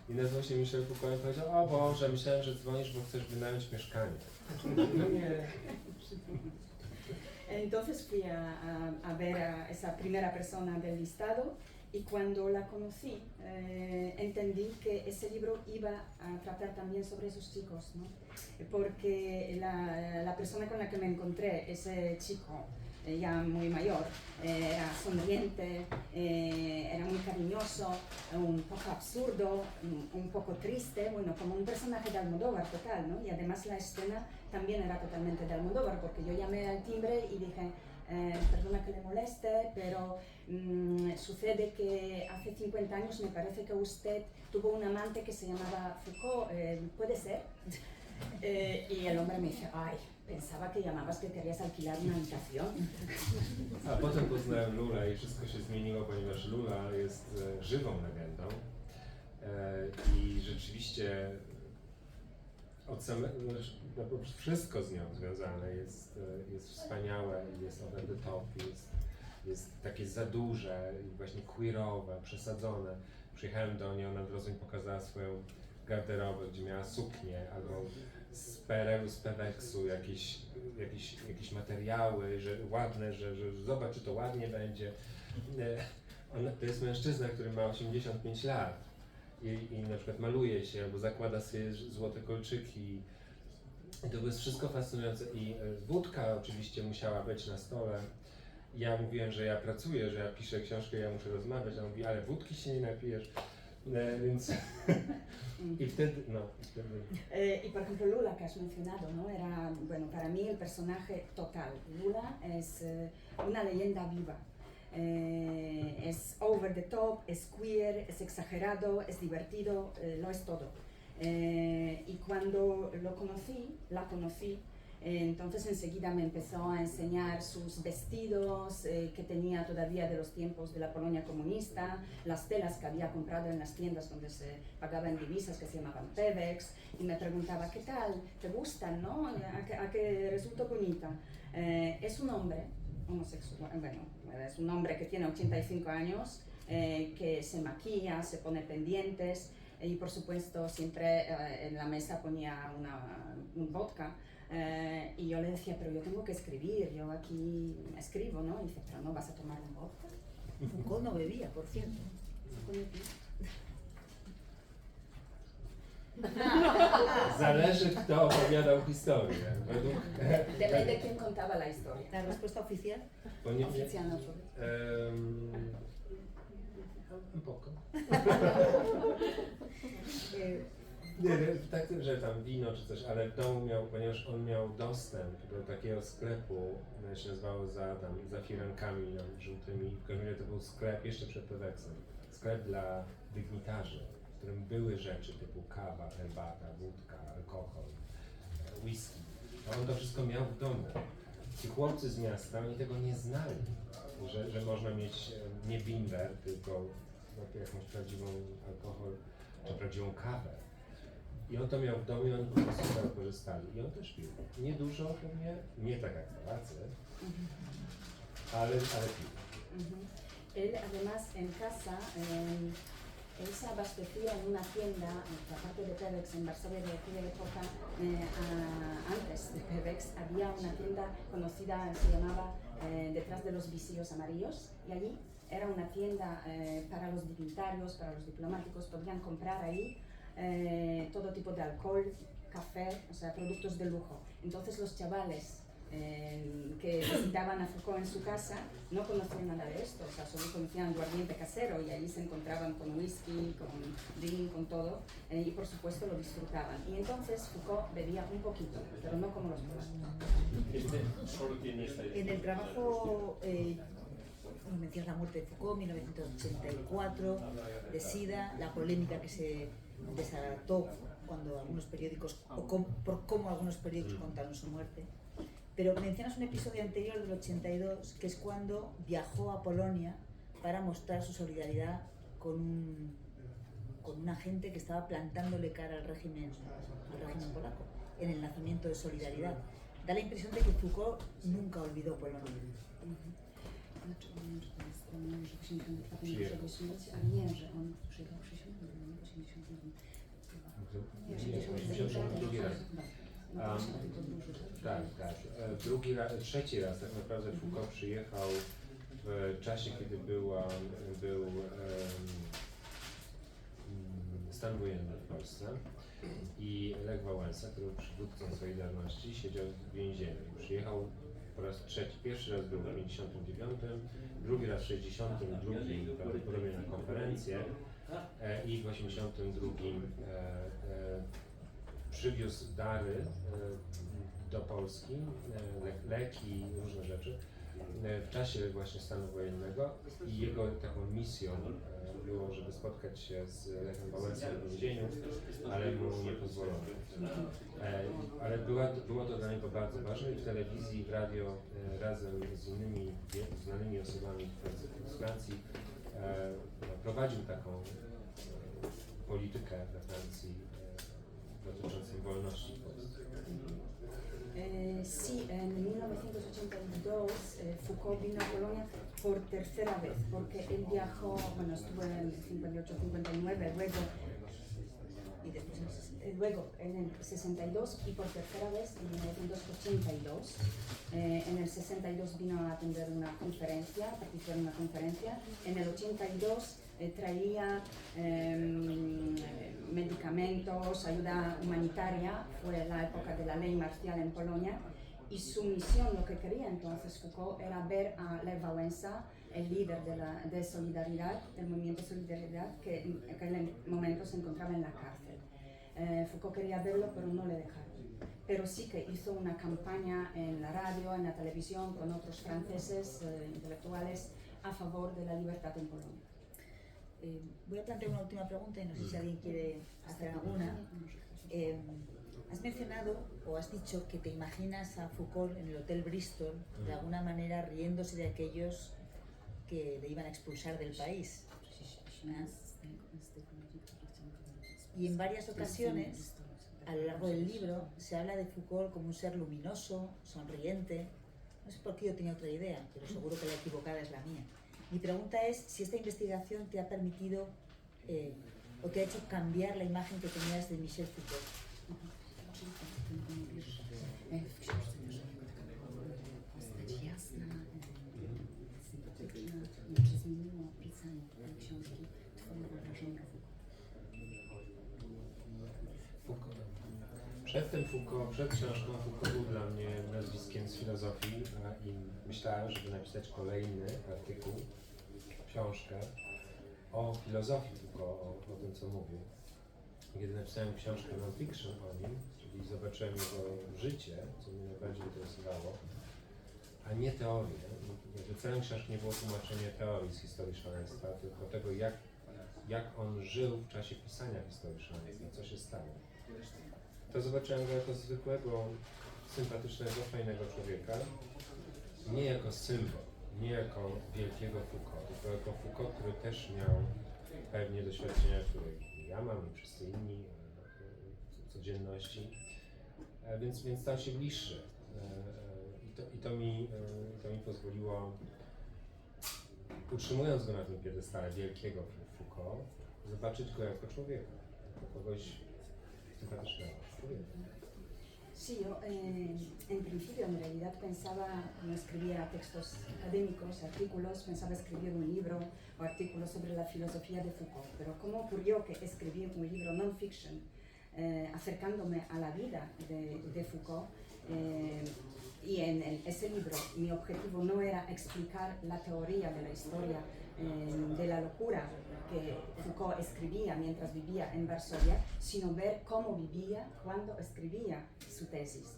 I nazywał się Michel Foucault i powiedział, o Boże, myślałem, że dzwonisz, bo chcesz wynająć mieszkanie. No nie. Entonces fui a ver a esa primera persona del listado y cuando la conocí entendí que ese libro iba a tratar también sobre esos chicos, ¿no? Porque la persona con la que me encontré, ese chico ya muy mayor, era sonriente, era muy cariñoso, un poco absurdo, un poco triste, bueno, como un personaje de Almodóvar total, ¿no? Y además la escena también era totalmente de Almodóvar, porque yo llamé al timbre y dije, perdona que le moleste, pero sucede que hace 50 años me parece que usted tuvo un amante que se llamaba Foucault, ¿puede ser? Y el hombre me dice, ay, pensaba que llamabas que querías alquilar una habitación. A potem poznałem Lulę i wszystko się zmieniło, ponieważ Lula jest żywą legendą i rzeczywiście wszystko z nią związane jest wspaniałe, jest over the top, jest takie za duże i właśnie queerowe, przesadzone. Przyjechałem do niej, ona od razu mi pokazała swoją garderobę, gdzie miała suknię albo z pereł, z peweksu, jakieś materiały, że ładne, że zobacz, czy to ładnie będzie. To jest mężczyzna, który ma 85 lat i na przykład maluje się albo zakłada sobie złote kolczyki. I to jest wszystko fascynujące i wódka oczywiście musiała być na stole. Ja mówiłem, że ja pracuję, że ja piszę książkę, ja muszę rozmawiać, a on mówi, ale wódki się nie napijesz. Więc y wtedy, Y por ejemplo Lula, que has mencionado, ¿no? Era, bueno, para mí el personaje total. Lula es una leyenda viva. Es over the top, es queer, es exagerado, es divertido, lo es todo. Y cuando la conocí, entonces enseguida me empezó a enseñar sus vestidos que tenía todavía de los tiempos de la Polonia comunista, las telas que había comprado en las tiendas donde se pagaba en divisas que se llamaban Pevex, y me preguntaba, ¿qué tal? ¿Te gustan, no? ¿A qué resultó bonita? Es un hombre homosexual, bueno, es un hombre que tiene 85 años, que se maquilla, se pone pendientes, y por supuesto siempre en la mesa ponía un vodka. Y yo le decía, pero yo tengo que escribir, yo aquí escribo, ¿no? Y dice, pero no vas a tomar un vodka. Foucault no bebía, por cierto. Zależy, kto opowiadał historię. Depende de quién contaba la historia. La respuesta oficial. Oficjalna odpowiedź. Un poco. Eh, Nie, tak, że tam wino czy coś, ale w domu miał, ponieważ on miał dostęp do takiego sklepu, się nazywało za firankami żółtymi, w każdym razie to był sklep jeszcze przed Pewexem, sklep dla dygnitarzy, w którym były rzeczy typu kawa, herbata, wódka, alkohol, whisky. A on to wszystko miał w domu. Ci chłopcy z miasta, oni tego nie znali, że można mieć nie bimber, tylko jakąś prawdziwą alkohol, czy prawdziwą kawę. I on to miał w domu i oni po prostu z tego korzystali. I on też pił. Nie dużo pewnie, nie tak jak Polacy, ale pił. Él además en casa, él se abastecía en una tienda, la parte de Pevex en Varsovia de aquella época, antes de Pevex, había una tienda conocida, se llamaba Detrás de los Visillos Amarillos, y allí era una tienda para los dignitarios, para los diplomáticos, podían comprar ahí todo tipo de alcohol, café, o sea, productos de lujo. Entonces los chavales que visitaban a Foucault en su casa no conocían nada de esto, o sea, solo conocían aguardiente casero y allí se encontraban con whisky, con gin, con todo, y por supuesto lo disfrutaban. Y entonces Foucault bebía un poquito, pero no como los polacos. Solo tiene esta En el trabajo menciona la muerte de Foucault, 1984, de SIDA, la polémica que se desató cuando algunos periódicos, por cómo algunos periódicos contaron su muerte. Pero mencionas un episodio anterior del 82, que es cuando viajó a Polonia para mostrar su solidaridad con una gente que estaba plantándole cara al régimen polaco, en el nacimiento de Solidaridad. Da la impresión de que Foucault nunca olvidó Polonia. Znaczy, on że to jest wspomniany, że w 82 musiał go śmierć, ale nie, że on przyjechał w 62, 82. Nie, 82 raz. Tak. Trzeci raz tak naprawdę Foucault przyjechał w czasie, kiedy był stan wojenny w Polsce i Lech Wałęsa, który był przywódcą Solidarności, siedział w więzieniu. Przyjechał po raz trzeci, pierwszy raz był w 59, drugi raz w 62, prawdopodobnie na konferencję i w 82 przywiózł dary do Polski, leki, różne rzeczy w czasie właśnie stanu wojennego i jego taką misją było, żeby spotkać się z Lechem Wałęsą w więzieniu, ale mu nie pozwolono. Ale było to dla niego bardzo ważne i w telewizji, w radio razem z innymi znanymi osobami z Francji prowadził taką politykę we Francji dotyczącą wolności w Polsce. Sí, en 1982 Foucault vino a Polonia por tercera vez, porque él viajó, bueno, estuvo en el 58-59, luego en el 62 y por tercera vez en 1982. En el 62 vino a atender una conferencia, a participar en una conferencia. En el 82 traía medicamentos, ayuda humanitaria, fue la época de la ley marcial en Polonia, y su misión, lo que quería entonces Foucault, era ver a Lech Wałęsa, el líder de Solidaridad, del movimiento Solidaridad, que en aquel momento se encontraba en la cárcel. Foucault quería verlo, pero no le dejaron. Pero sí que hizo una campaña en la radio, en la televisión, con otros franceses intelectuales a favor de la libertad en Polonia. Voy a plantear una última pregunta y no sé si alguien quiere hacer alguna. Has mencionado o has dicho que te imaginas a Foucault en el Hotel Bristol, de alguna manera riéndose de aquellos que le iban a expulsar del país. Y en varias ocasiones, a lo largo del libro, se habla de Foucault como un ser luminoso, sonriente. No sé por qué yo tenía otra idea, pero seguro que la equivocada es la mía. Mi pregunta es si esta investigación te ha permitido o te ha hecho cambiar la imagen que tenías de Michel Foucault. W książce też jako taka postać jasna, sympatyczna. Czy zmieniło pisanie tej książki twoje wyobrażenie o Foucault? Przed książką Foucault był dla mnie nazwiskiem z filozofii i myślałem, żeby napisać kolejny artykuł, książkę o filozofii, tylko o tym, co mówię. Kiedy napisałem książkę non-fiction o nim, czyli zobaczyłem jego życie, co mnie najbardziej interesowało, a nie teorię. Jakby celem książki nie było tłumaczenie teorii z historii szaleństwa, tylko tego, jak on żył w czasie pisania historii szaleństwa, co się stało. To zobaczyłem go jako zwykłego, sympatycznego, fajnego człowieka, nie jako symbol, nie jako wielkiego Foucault, tylko jako Foucault, który też miał pewnie doświadczenia, które ja mam i wszyscy inni w codzienności, więc stał się bliższy. I to mi pozwoliło, utrzymując go na tym piedestale wielkiego Foucault, zobaczyć go jako człowieka, jako kogoś sympatycznego człowieka. Sí, yo en principio en realidad pensaba, no escribía textos académicos, artículos, pensaba escribir un libro o artículos sobre la filosofía de Foucault, pero ¿cómo ocurrió que escribí un libro non-fiction acercándome a la vida de Foucault? Y en ese libro mi objetivo no era explicar la teoría de la historia de la locura que Foucault escribía mientras vivía en Varsovia, sino ver cómo vivía cuando escribía su tesis.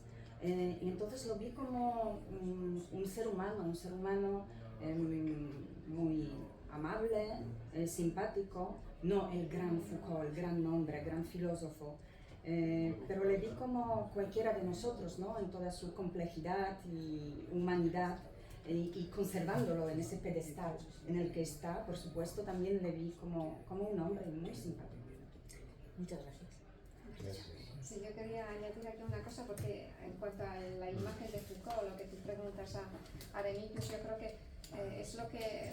Y entonces lo vi como un ser humano muy amable, simpático, no el gran Foucault, el gran nombre, el gran filósofo, pero le vi como cualquiera de nosotros, ¿no? En toda su complejidad y humanidad, y conservándolo en ese pedestal en el que está, por supuesto, también le vi como un hombre muy simpático. Muchas gracias. Gracias. Sí, yo quería añadir aquí una cosa porque en cuanto a la imagen de Foucault, lo que tú preguntas a Remigius, yo creo que es lo que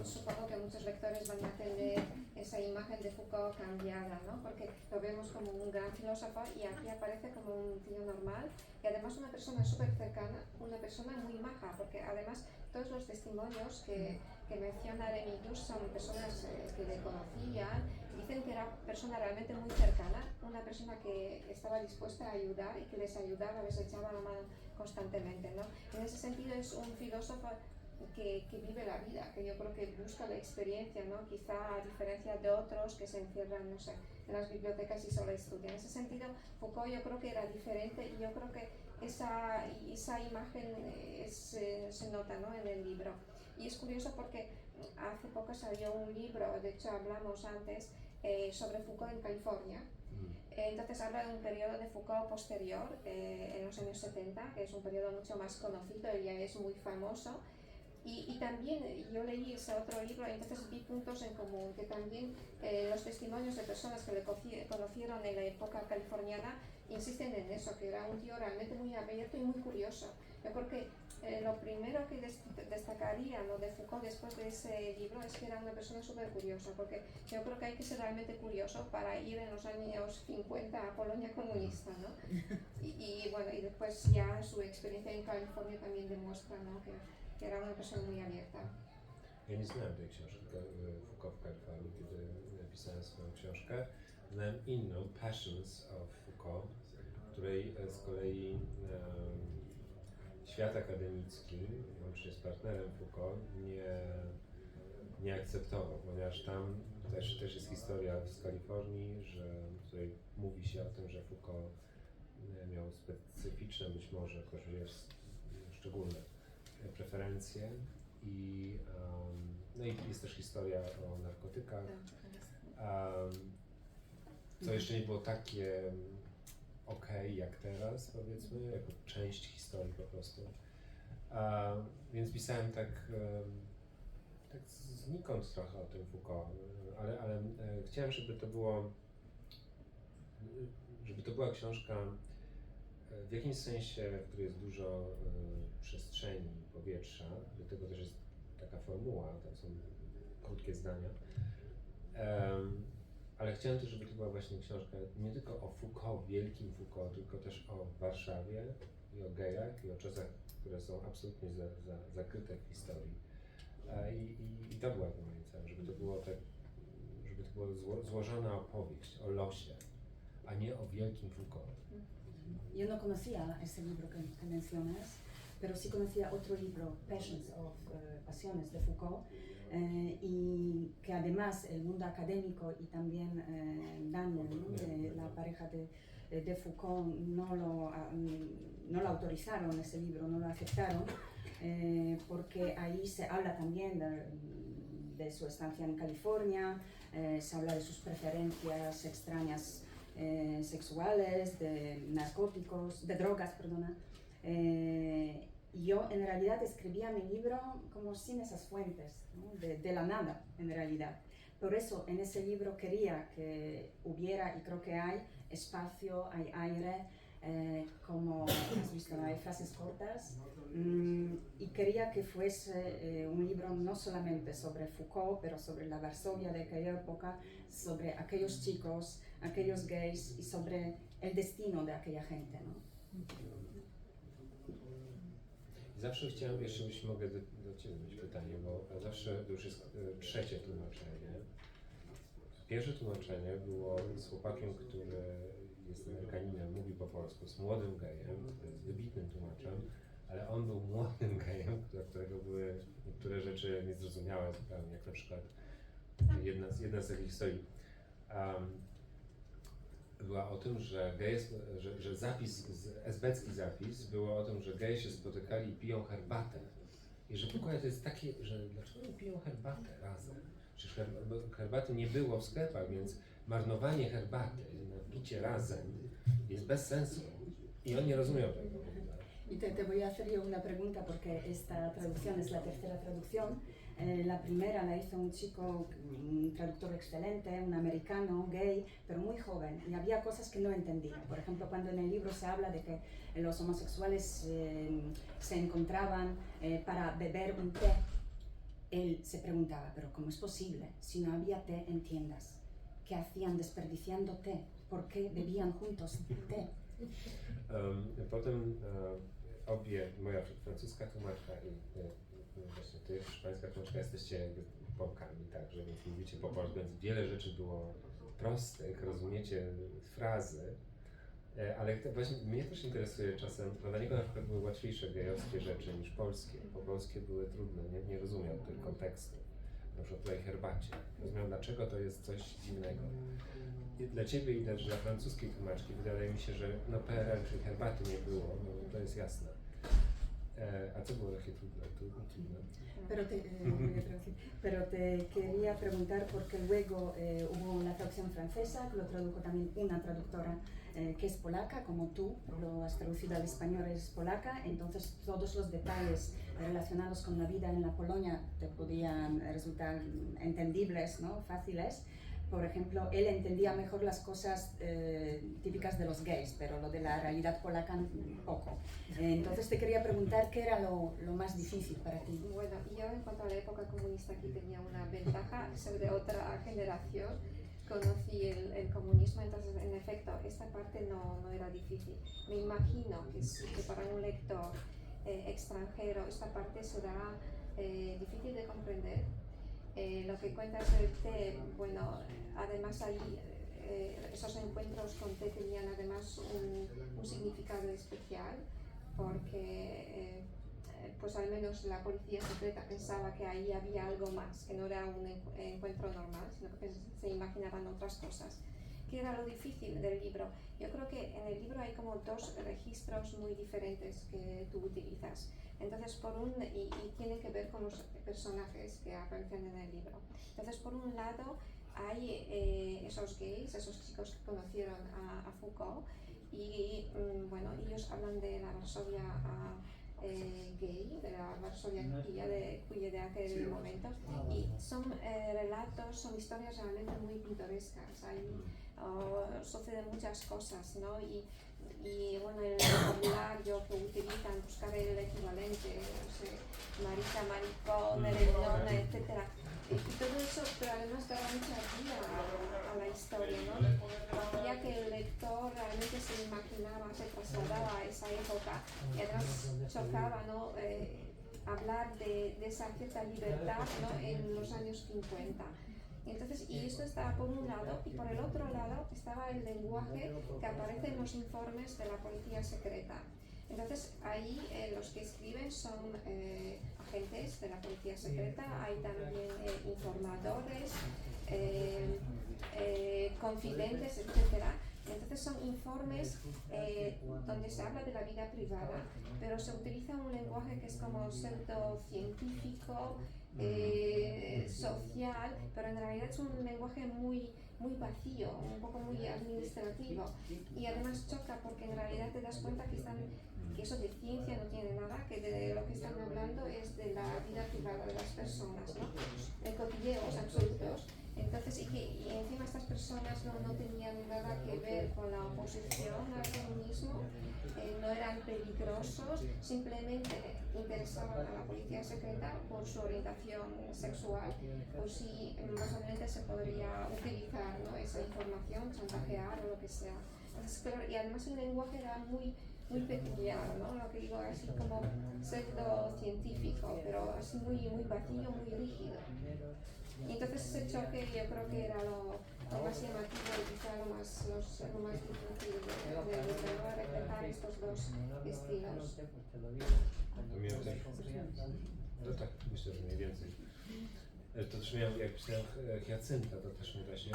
supongo que muchos lectores van a entender esa imagen de Foucault cambiada, ¿no? Porque lo vemos como un gran filósofo y aquí aparece como un tío normal y además una persona súper cercana, una persona muy maja, porque además todos los testimonios que menciona Remigius son personas que le conocían, dicen que era una persona realmente muy cercana, una persona que estaba dispuesta a ayudar y que les ayudaba, les echaba la mano constantemente, ¿no? En ese sentido es un filósofo que vive la vida, que yo creo que busca la experiencia, ¿no? Quizá a diferencia de otros que se encierran, no sé, en las bibliotecas y solo estudian. En ese sentido, Foucault yo creo que era diferente y yo creo que esa imagen se nota, ¿no? En el libro. Y es curioso porque hace poco salió un libro, de hecho hablamos antes, sobre Foucault en California. Entonces habla de un periodo de Foucault posterior, en los años 70, que es un periodo mucho más conocido, él ya es muy famoso. Y también yo leí ese otro libro, entonces vi puntos en común, que también los testimonios de personas que le conocieron en la época californiana insisten en eso, que era un tío realmente muy abierto y muy curioso. Yo creo que lo primero que destacaría, ¿no?, de Foucault después de ese libro es que era una persona súper curiosa, porque yo creo que hay que ser realmente curioso para ir en los años 50 a Polonia comunista, ¿no? Y bueno, y después ya su experiencia en California también demuestra, ¿no?, que era una persona muy abierta. Ja nie znałem tej książki Foucault w Kalifornii, kiedy napisałem swoją książkę. Znałem inną, Passions of Foucault, której z kolei świat akademicki, łącznie z partnerem Foucault, nie akceptował, ponieważ tam też jest historia z Kalifornii, w której mówi się o tym, że Foucault miał specyficzne, być może jakoś szczególne preferencje no i jest też historia o narkotykach, co jeszcze nie było takie okej jak teraz, powiedzmy, jako część historii po prostu. Więc pisałem tak znikąd trochę o tym Foucault, ale chciałem, żeby to była książka w jakimś sensie, w której jest dużo przestrzeni, powietrza, do tego też jest taka formuła, tam są krótkie zdania, ale chciałem też, żeby to była właśnie książka nie tylko o Foucault, wielkim Foucault, tylko też o Warszawie i o gejach i o czasach, które są absolutnie zakryte w historii. I to była moim celem, żeby to była złożona opowieść o losie, a nie o wielkim Foucault. Yo no conocía ese libro que mencionas, pero sí conocía otro libro, Pasiones de Foucault, y que además el mundo académico y también Daniel, ¿no? La pareja de Foucault, no lo autorizaron ese libro, no lo aceptaron, porque ahí se habla también de su estancia en California, se habla de sus preferencias extrañas sexuales, de narcóticos, de drogas, perdona. Yo en realidad escribía mi libro como sin esas fuentes, ¿no? de la nada en realidad. Por eso en ese libro quería que hubiera, y creo que hay, espacio, hay aire, como has visto, hay frases cortas, y quería que fuese un libro no solamente sobre Foucault, pero sobre la Varsovia de aquella época, sobre aquellos chicos, aquellos gays y sobre el destino de aquella gente, ¿no? Zawsze chciałem, jeszcze jeśli mogę do Ciebie mieć pytanie, bo zawsze to już jest trzecie tłumaczenie. Pierwsze tłumaczenie było z chłopakiem, który jest Amerykaninem, mówi po polsku, z młodym gejem, z wybitnym tłumaczem, ale on był młodym gejem, dla którego były niektóre rzeczy niezrozumiałe zupełnie, jak na przykład jedna z takich historii była o tym, że że zapis, esbecki zapis było o tym, że geje się spotykali i piją herbatę. I że w ogóle to jest takie, że dlaczego oni piją herbatę razem? Przecież herbaty nie było w sklepach, więc marnowanie herbaty na picie razem jest bez sensu. I oni nie rozumieją tego. Y te voy a hacer yo una pregunta porque esta traducción es la tercera traducción. La primera la hizo un chico, un traductor excelente, un americano, gay, pero muy joven, y había cosas que no entendía. Por ejemplo, cuando en el libro se habla de que los homosexuales se encontraban para beber un té, él se preguntaba, pero ¿cómo es posible? Si no había té en tiendas, ¿qué hacían desperdiciando té? ¿Por qué bebían juntos té? Potem obie, moja francuska tłumaczka i właśnie ty, hiszpańska tłumaczka, jesteście jakby Polkami, także więc mówicie po polsku, więc wiele rzeczy było prostych, rozumiecie frazy, ale właśnie mnie też interesuje czasem, no dla niego na przykład były łatwiejsze gejowskie rzeczy niż polskie, bo polskie były trudne, nie rozumiał tych kontekstów, na przykład tutaj herbacie, rozumiał dlaczego to jest coś dziwnego. I dla Ciebie i dla francuskiej tłumaczki wydaje mi się, że no PRL, czyli herbaty nie było, no to jest jasne. A co było takie trudne? Pero te quería preguntar porque luego hubo una traducción francesa que lo tradujo también una traductora que es polaca, como tú lo has traducido al español, es polaca, entonces todos los detalles relacionados con la vida en la Polonia te podían resultar entendibles, ¿no? Fáciles. Por ejemplo, él entendía mejor las cosas típicas de los gays, pero lo de la realidad polaca poco. Entonces te quería preguntar qué era lo más difícil para ti. Bueno, yo en cuanto a la época comunista aquí tenía una ventaja, soy de otra generación, conocí el comunismo, entonces en efecto esta parte no era difícil. Me imagino que para un lector extranjero esta parte será difícil de comprender. Lo que cuentas del té, bueno, además ahí esos encuentros con té tenían además un significado especial porque pues al menos la policía secreta pensaba que ahí había algo más, que no era un encuentro normal, sino que se imaginaban otras cosas. ¿Qué era lo difícil del libro? Yo creo que en el libro hay como dos registros muy diferentes que tú utilizas. Entonces, y tienen que ver con los personajes que aparecen en el libro. Entonces, por un lado, hay esos gays, esos chicos que conocieron a Foucault, y bueno, ellos hablan de la Varsovia gay, de la Varsovia queer de aquel momento, y son relatos, son historias realmente muy pintorescas. Suceden muchas cosas, ¿no? Y bueno, el vocabulario que utilizan, buscar el equivalente, no sé, marica, maricón, merendona, etc. Y todo eso, pero además daba mucha vida a la historia, ¿no? Hacía que el lector realmente se imaginaba, se trasladaba a esa época y además chocaba, ¿no? Hablar de esa cierta libertad, ¿no? En los años 50. Entonces, y esto estaba por un lado, y por el otro lado estaba el lenguaje que aparece en los informes de la policía secreta. Entonces ahí los que escriben son agentes de la policía secreta, hay también informadores, confidentes, etcétera. Entonces son informes donde se habla de la vida privada, pero se utiliza un lenguaje que es como pseudocientífico, social, pero en realidad es un lenguaje muy vacío, un poco muy administrativo, y además choca porque en realidad te das cuenta que eso de ciencia no tiene nada, que de lo que están hablando es de la vida privada de las personas, ¿no? De cotilleos absolutos. Entonces, y encima estas personas no tenían nada que ver con la oposición al comunismo, no eran peligrosos, simplemente interesaban a la policía secreta por su orientación sexual, o si más o menos se podría utilizar, ¿no?, esa información, chantajear o lo que sea. Entonces, claro, y además el lenguaje era muy peculiar, ¿no? Lo que digo, así como pseudocientífico, pero así muy vacío, muy rígido. Y entonces ese choque yo creo que era lo más llamativo y quizá lo más difícil de reflejar estos dos estilos. No tak, myślę, że mniej więcej. To też miałem, jak pisałem Hiacynta, to też mi właśnie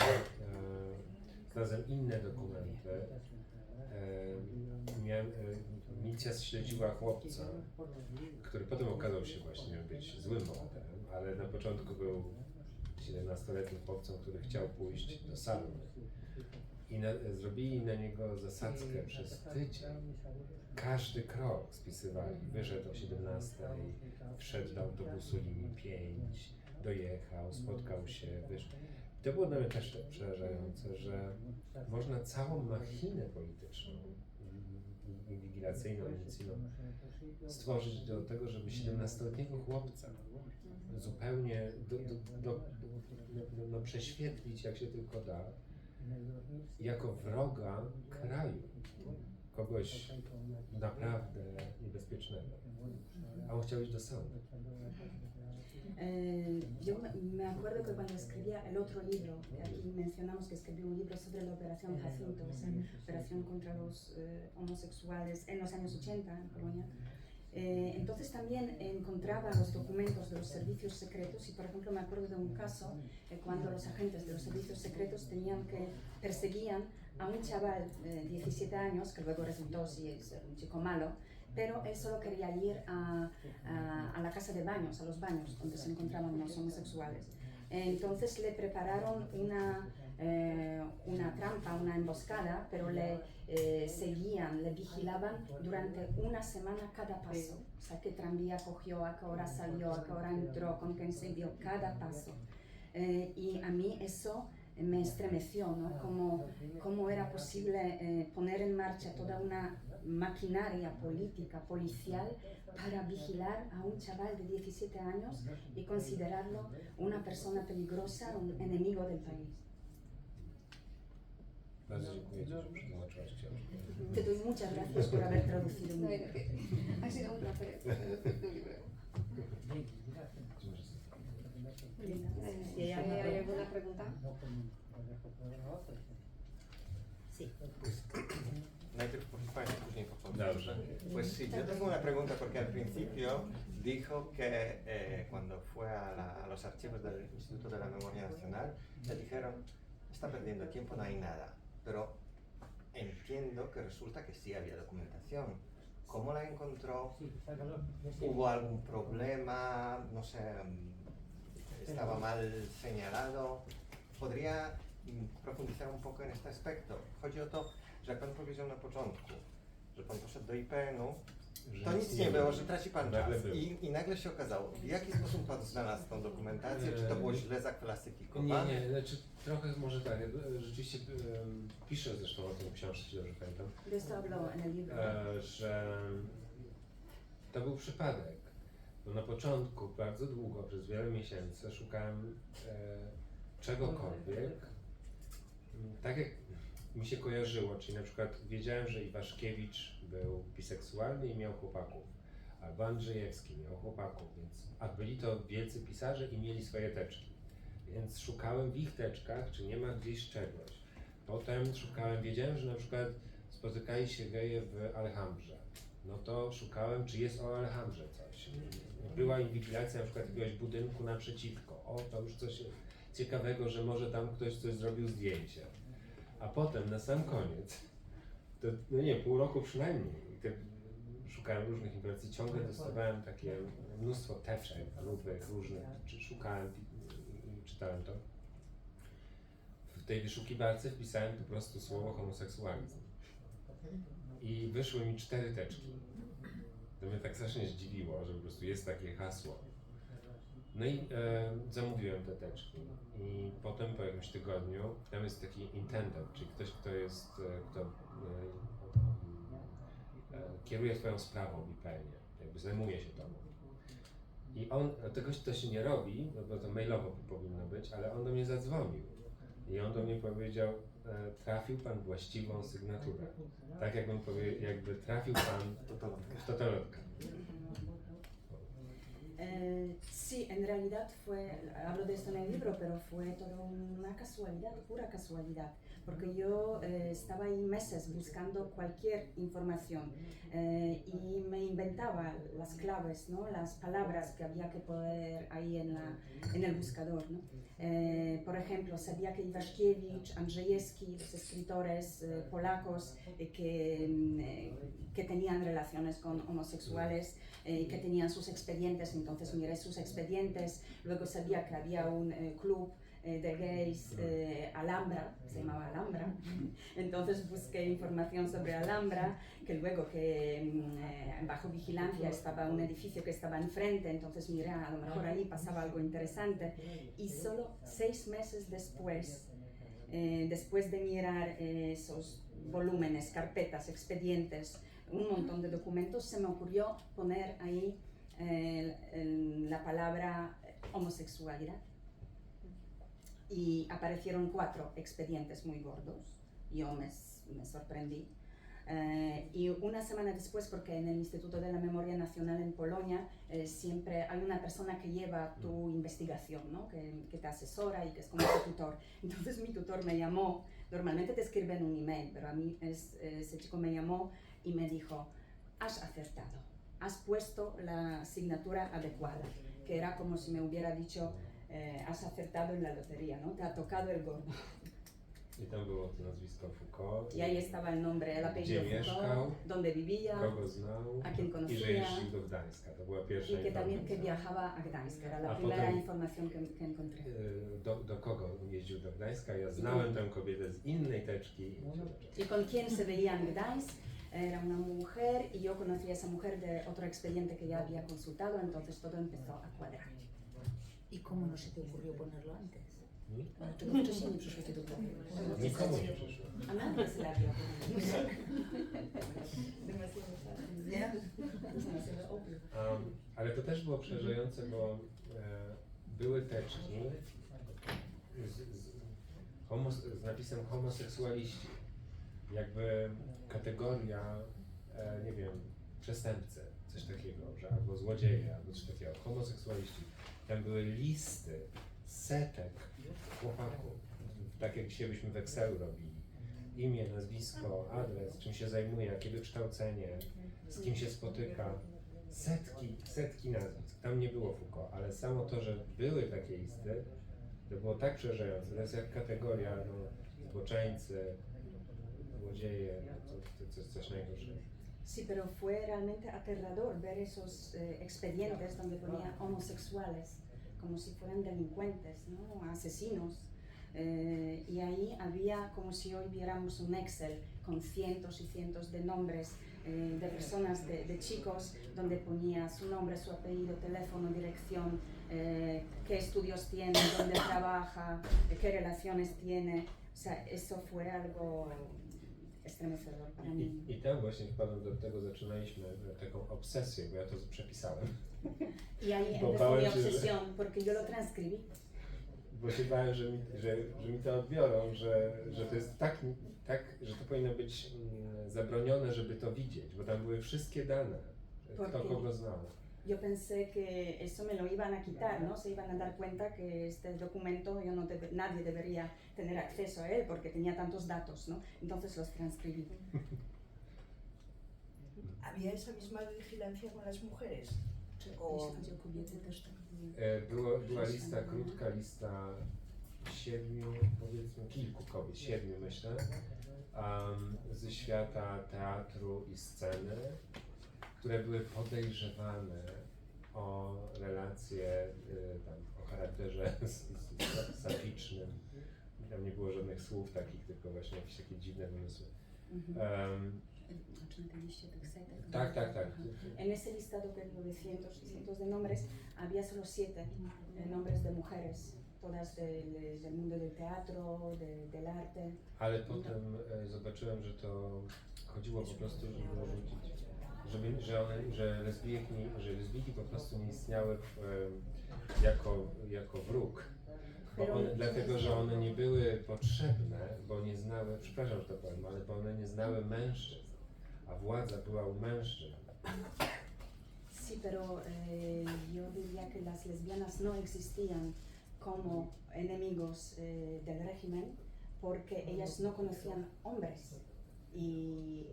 znalazłem inne dokumenty. Milicja śledziła chłopca, który potem okazał się właśnie być złym bohaterem, ale na początku był 17-letnim chłopcem, który chciał pójść do salonu. I zrobili na niego zasadzkę przez tydzień. Każdy krok spisywali. Wyszedł o 17, wszedł do autobusu linii 5, dojechał, spotkał się, wyszedł. To było dla mnie też przerażające, że można całą machinę polityczną, inwigilacyjną, milicyjną stworzyć do tego, żeby 17-letniego chłopca zupełnie prześwietlić, jak się tylko da, jako wroga kraju, kogoś naprawdę niebezpiecznego, a on chciał iść do sądu. Yo me acuerdo que cuando escribía el otro libro, que aquí mencionamos que escribió un libro sobre la Operación Jacinto, esa operación contra los homosexuales en los años 80 en Polonia, entonces también encontraba los documentos de los servicios secretos y, por ejemplo, me acuerdo de un caso cuando los agentes de los servicios secretos perseguían a un chaval de 17 años, que luego resultó ser un chico malo, pero él solo quería ir a la casa de baños, a los baños donde se encontraban los homosexuales. Entonces le prepararon una trampa, una emboscada, pero le seguían, le vigilaban durante una semana cada paso. O sea, qué tranvía cogió, a qué hora salió, a qué hora entró, con quién se vio, cada paso. Y a mí eso me estremeció, ¿no? Cómo era posible poner en marcha toda una maquinaria política, policial, para vigilar a un chaval de 17 años y considerarlo una persona peligrosa, un enemigo del país. Bardzo dziękuję Ci, że przetłumaczyłaś książkę. Te doy muchas gracias por haber traducido mi libro. Ha sido un placer traducir tu libro. ¿Hay alguna pregunta? Sí. Najpierw po hiszpańsku, później po polsku. Dobrze. Pues sí, yo tengo una pregunta porque al principio dijo que cuando fue a los archivos del Instituto de la Memoria Nacional le dijeron, está perdiendo tiempo, no hay nada. Pero entiendo que resulta que sí había documentación. ¿Cómo la encontró? ¿Hubo algún problema? No sé, ¿estaba mal señalado? ¿Podría profundizar un poco en este aspecto? Chodzi o to, że jak pan powiedział na początku, że pan poszedł do IPN-u, to nic nie było, że traci pan czas. I nagle się okazało, w jaki sposób pan znalazł tą dokumentację? Czy to było źle zaklasyfikowane? Nie, znaczy trochę może tak, rzeczywiście piszę zresztą o tym w książce, jeśli dobrze pamiętam, że to był przypadek. Bo na początku bardzo długo, przez wiele miesięcy szukałem czegokolwiek, tak jak mi się kojarzyło, czyli na przykład wiedziałem, że Iwaszkiewicz był biseksualny i miał chłopaków, albo Andrzejewski miał chłopaków, a byli to wielcy pisarze i mieli swoje teczki, więc szukałem w ich teczkach, czy nie ma gdzieś czegoś. Potem wiedziałem, że na przykład spotykali się geje w Alhambrze, no to szukałem, czy jest o Alejandrze coś. Była inwigilacja na przykład jakiegoś budynku naprzeciwko. O, to już coś ciekawego, że może tam ktoś coś zrobił zdjęcie. A potem na sam koniec, to no nie, pół roku przynajmniej, szukałem różnych informacji, ciągle dostawałem takie mnóstwo teczek różnych, czy szukałem i czytałem to. W tej wyszukiwarce wpisałem po prostu słowo homoseksualizm. I wyszły mi 4 teczki. To mnie tak strasznie zdziwiło, że po prostu jest takie hasło. No i zamówiłem te teczki. I potem po jakimś tygodniu, tam jest taki intendant, czyli ktoś, kto jest, kieruje twoją sprawą w IPN-ie, jakby zajmuje się tobą. I on, tego to się nie robi, bo to mailowo powinno być, ale on do mnie zadzwonił. I on do mnie powiedział, trafił pan właściwą sygnaturę. Tak jakby trafił pan w totolotkę. Sí, en realidad hablo de esto en el libro, pero fue todo una casualidad, pura casualidad, porque yo estaba ahí meses buscando cualquier información y me inventaba las claves, ¿no? Las palabras que había que poner ahí en el buscador, ¿no? Por ejemplo, sabía que Iwaszkiewicz, Andrzejewski, los escritores polacos que tenían relaciones con homosexuales y que tenían sus expedientes, entonces miré sus expedientes. Luego sabía que había un club de gays, Alhambra, se llamaba Alhambra, entonces busqué información sobre Alhambra, que luego que bajo vigilancia estaba un edificio que estaba enfrente, entonces miré, a lo mejor ahí pasaba algo interesante, y solo 6 meses después, después de mirar esos volúmenes, carpetas, expedientes, un montón de documentos, se me ocurrió poner ahí la palabra homosexualidad. Y aparecieron 4 expedientes muy gordos. Yo me sorprendí. Y una semana después, porque en el Instituto de la Memoria Nacional en Polonia siempre hay una persona que lleva tu investigación, ¿no? que te asesora y que es como tu tutor. Entonces mi tutor me llamó, normalmente te escriben un email, pero a mí ese chico me llamó y me dijo, has acertado, has puesto la asignatura adecuada, que era como si me hubiera dicho, has acertado en la lotería, ¿no? Te ha tocado el gordo. I tam było to nazwisko Foucault. Y ahí estaba el nombre, el apellido Foucault, dónde vivía, kogo znał a quién i że conocía, jeździł do Gdańska. To była pierwsza y que también que informacja. viajaba a Gdańsk, era la A primera potem- información que encontré. Do kogo jeździł do Gdańska? Ja znałem tę kobietę z innej teczki. ¿Y con quién se veía en Gdańsk? Era una mujer y yo conocí a esa mujer de otro expediente que ya había consultado, entonces todo empezó a cuadrar. ¿Y cómo no se te ocurrió ponerlo antes? Hmm? Czego wcześniej nie przyszło ci do głowy? Nikomu nie przyszło. A nadie se la vio. Nie? Ale to też było przerażające, bo były teczki z napisem homoseksualiści. Jakby kategoria, nie wiem, przestępcy, coś takiego, że albo złodzieje, albo coś takiego, homoseksualiści. Tam były listy setek chłopaków, tak jak dzisiaj byśmy w Excelu robili. Imię, nazwisko, adres, czym się zajmuje, jakie wykształcenie, z kim się spotyka. Setki nazwisk. Tam nie było Foucault, ale samo to, że były takie listy, to było tak przerażające. To jest jak kategoria, no, zboczeńcy, złodzieje, to coś najgorszego. Sí, pero fue realmente aterrador ver esos expedientes donde ponía homosexuales, como si fueran delincuentes, ¿no? Asesinos. Y ahí había como si hoy viéramos un Excel con cientos y cientos de nombres de personas, de chicos, donde ponía su nombre, su apellido, teléfono, dirección, qué estudios tiene, dónde trabaja, qué relaciones tiene. O sea, eso fue algo estremecedor para mí. I tam właśnie wpadłem do tego, zaczynaliśmy taką obsesję, bo ja to przepisałem. Y ahí Bo empezó bałem mi się, że- obsesión, porque yo lo transcribí. Bo się bałem, że mi to odbiorą, że to jest tak, że to powinno być zabronione, żeby to widzieć, bo tam były wszystkie dane, kto kogo znał. Yo pensé que eso me lo iban a quitar, ¿no? Se iban a dar cuenta que este documento nadie debería tener acceso a él porque tenía tantos datos, ¿no? Entonces los transcribí. ¿Había esa misma vigilancia con las mujeres? Czy O- jeśli chodzi o kobiety, też tak było? Była lista, krótka lista 7, powiedzmy kilku kobiet, 7 myślę, ze świata teatru i sceny, które były podejrzewane o relacje tam, o charakterze saficznym. Tam nie było żadnych słów takich, tylko właśnie jakieś takie dziwne wymysły. Znaczy na tej liście tych setek. Tak. En ese listado que digo de cientos y cientos de nombres, había solo 7 nombres de mujeres, todas del mundo del teatro, del arte. Ale potem zobaczyłem, że to chodziło po prostu, żeby rzucić, że lesbijki po prostu nie istniały jako wróg. Dlatego, że one nie były potrzebne, bo nie znały, przepraszam, że to powiem, ale bo one nie znały mężczyzn, a władza była u mężczyzn. Sí, pero yo diría que las lesbianas no existían como enemigos del régimen porque ellas no conocían hombres y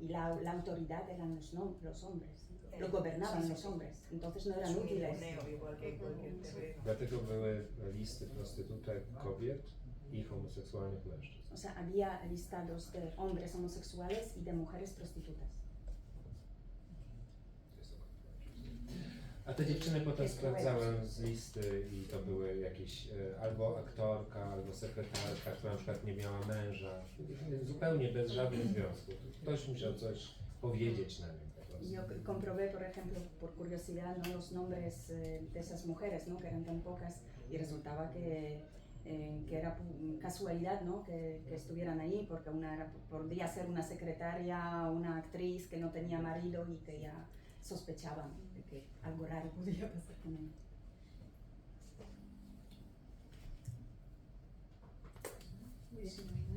la autoridad eran los hombres, lo gobernaban los hombres, entonces no eran Es un útiles. ninguneo, igual que en cualquier terreno. Dlatego były listy prostytutek kobiet i homoseksualnych mężczyzn. O sea, había listados de hombres homosexuales y de mujeres prostitutas. A te dziewczyny potem sprawdzałem z listy i to były jakieś albo aktorka, albo sekretarka, która na przykład nie miała męża, zupełnie bez żadnych związków. Ktoś musiał coś powiedzieć na nim po prostu. Yo comprobé, por ejemplo, por curiosidad, ¿no? los nombres de esas mujeres, ¿no? que eran tan pocas, y resultaba que era casualidad, ¿no? que estuvieran ahí, porque una podía ser una secretaria, una actriz que no tenía marido y que ya sospechaban de que algo raro podía pasar con ella.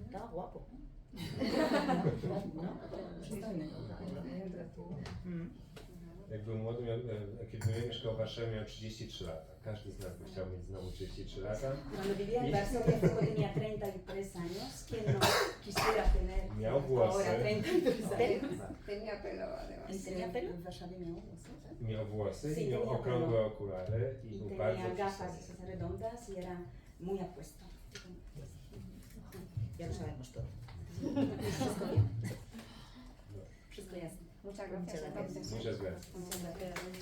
Estaba guapo. Jak był młody, kiedy mieszkał w Warszawie, miał 33 lata. Każdy z nas by chciał mieć znowu 33 lata. Cuando vivía en Varsovia tenía 33 años. ¿Quién no quisiera tener Miał włosy, ahora 33 años? Tenía pelo además. ¿Tenía pelo? En Varsovia miał włosy, tak? miał włosy Sí, i miał tenía okrągłe okulary i Y był bardzo tenía gafas przystojny. esas redondas y era muy apuesto. Ya lo sabemos todo. Muchas gracias. Muchas gracias. Entonces. Muchas gracias. Muchas gracias.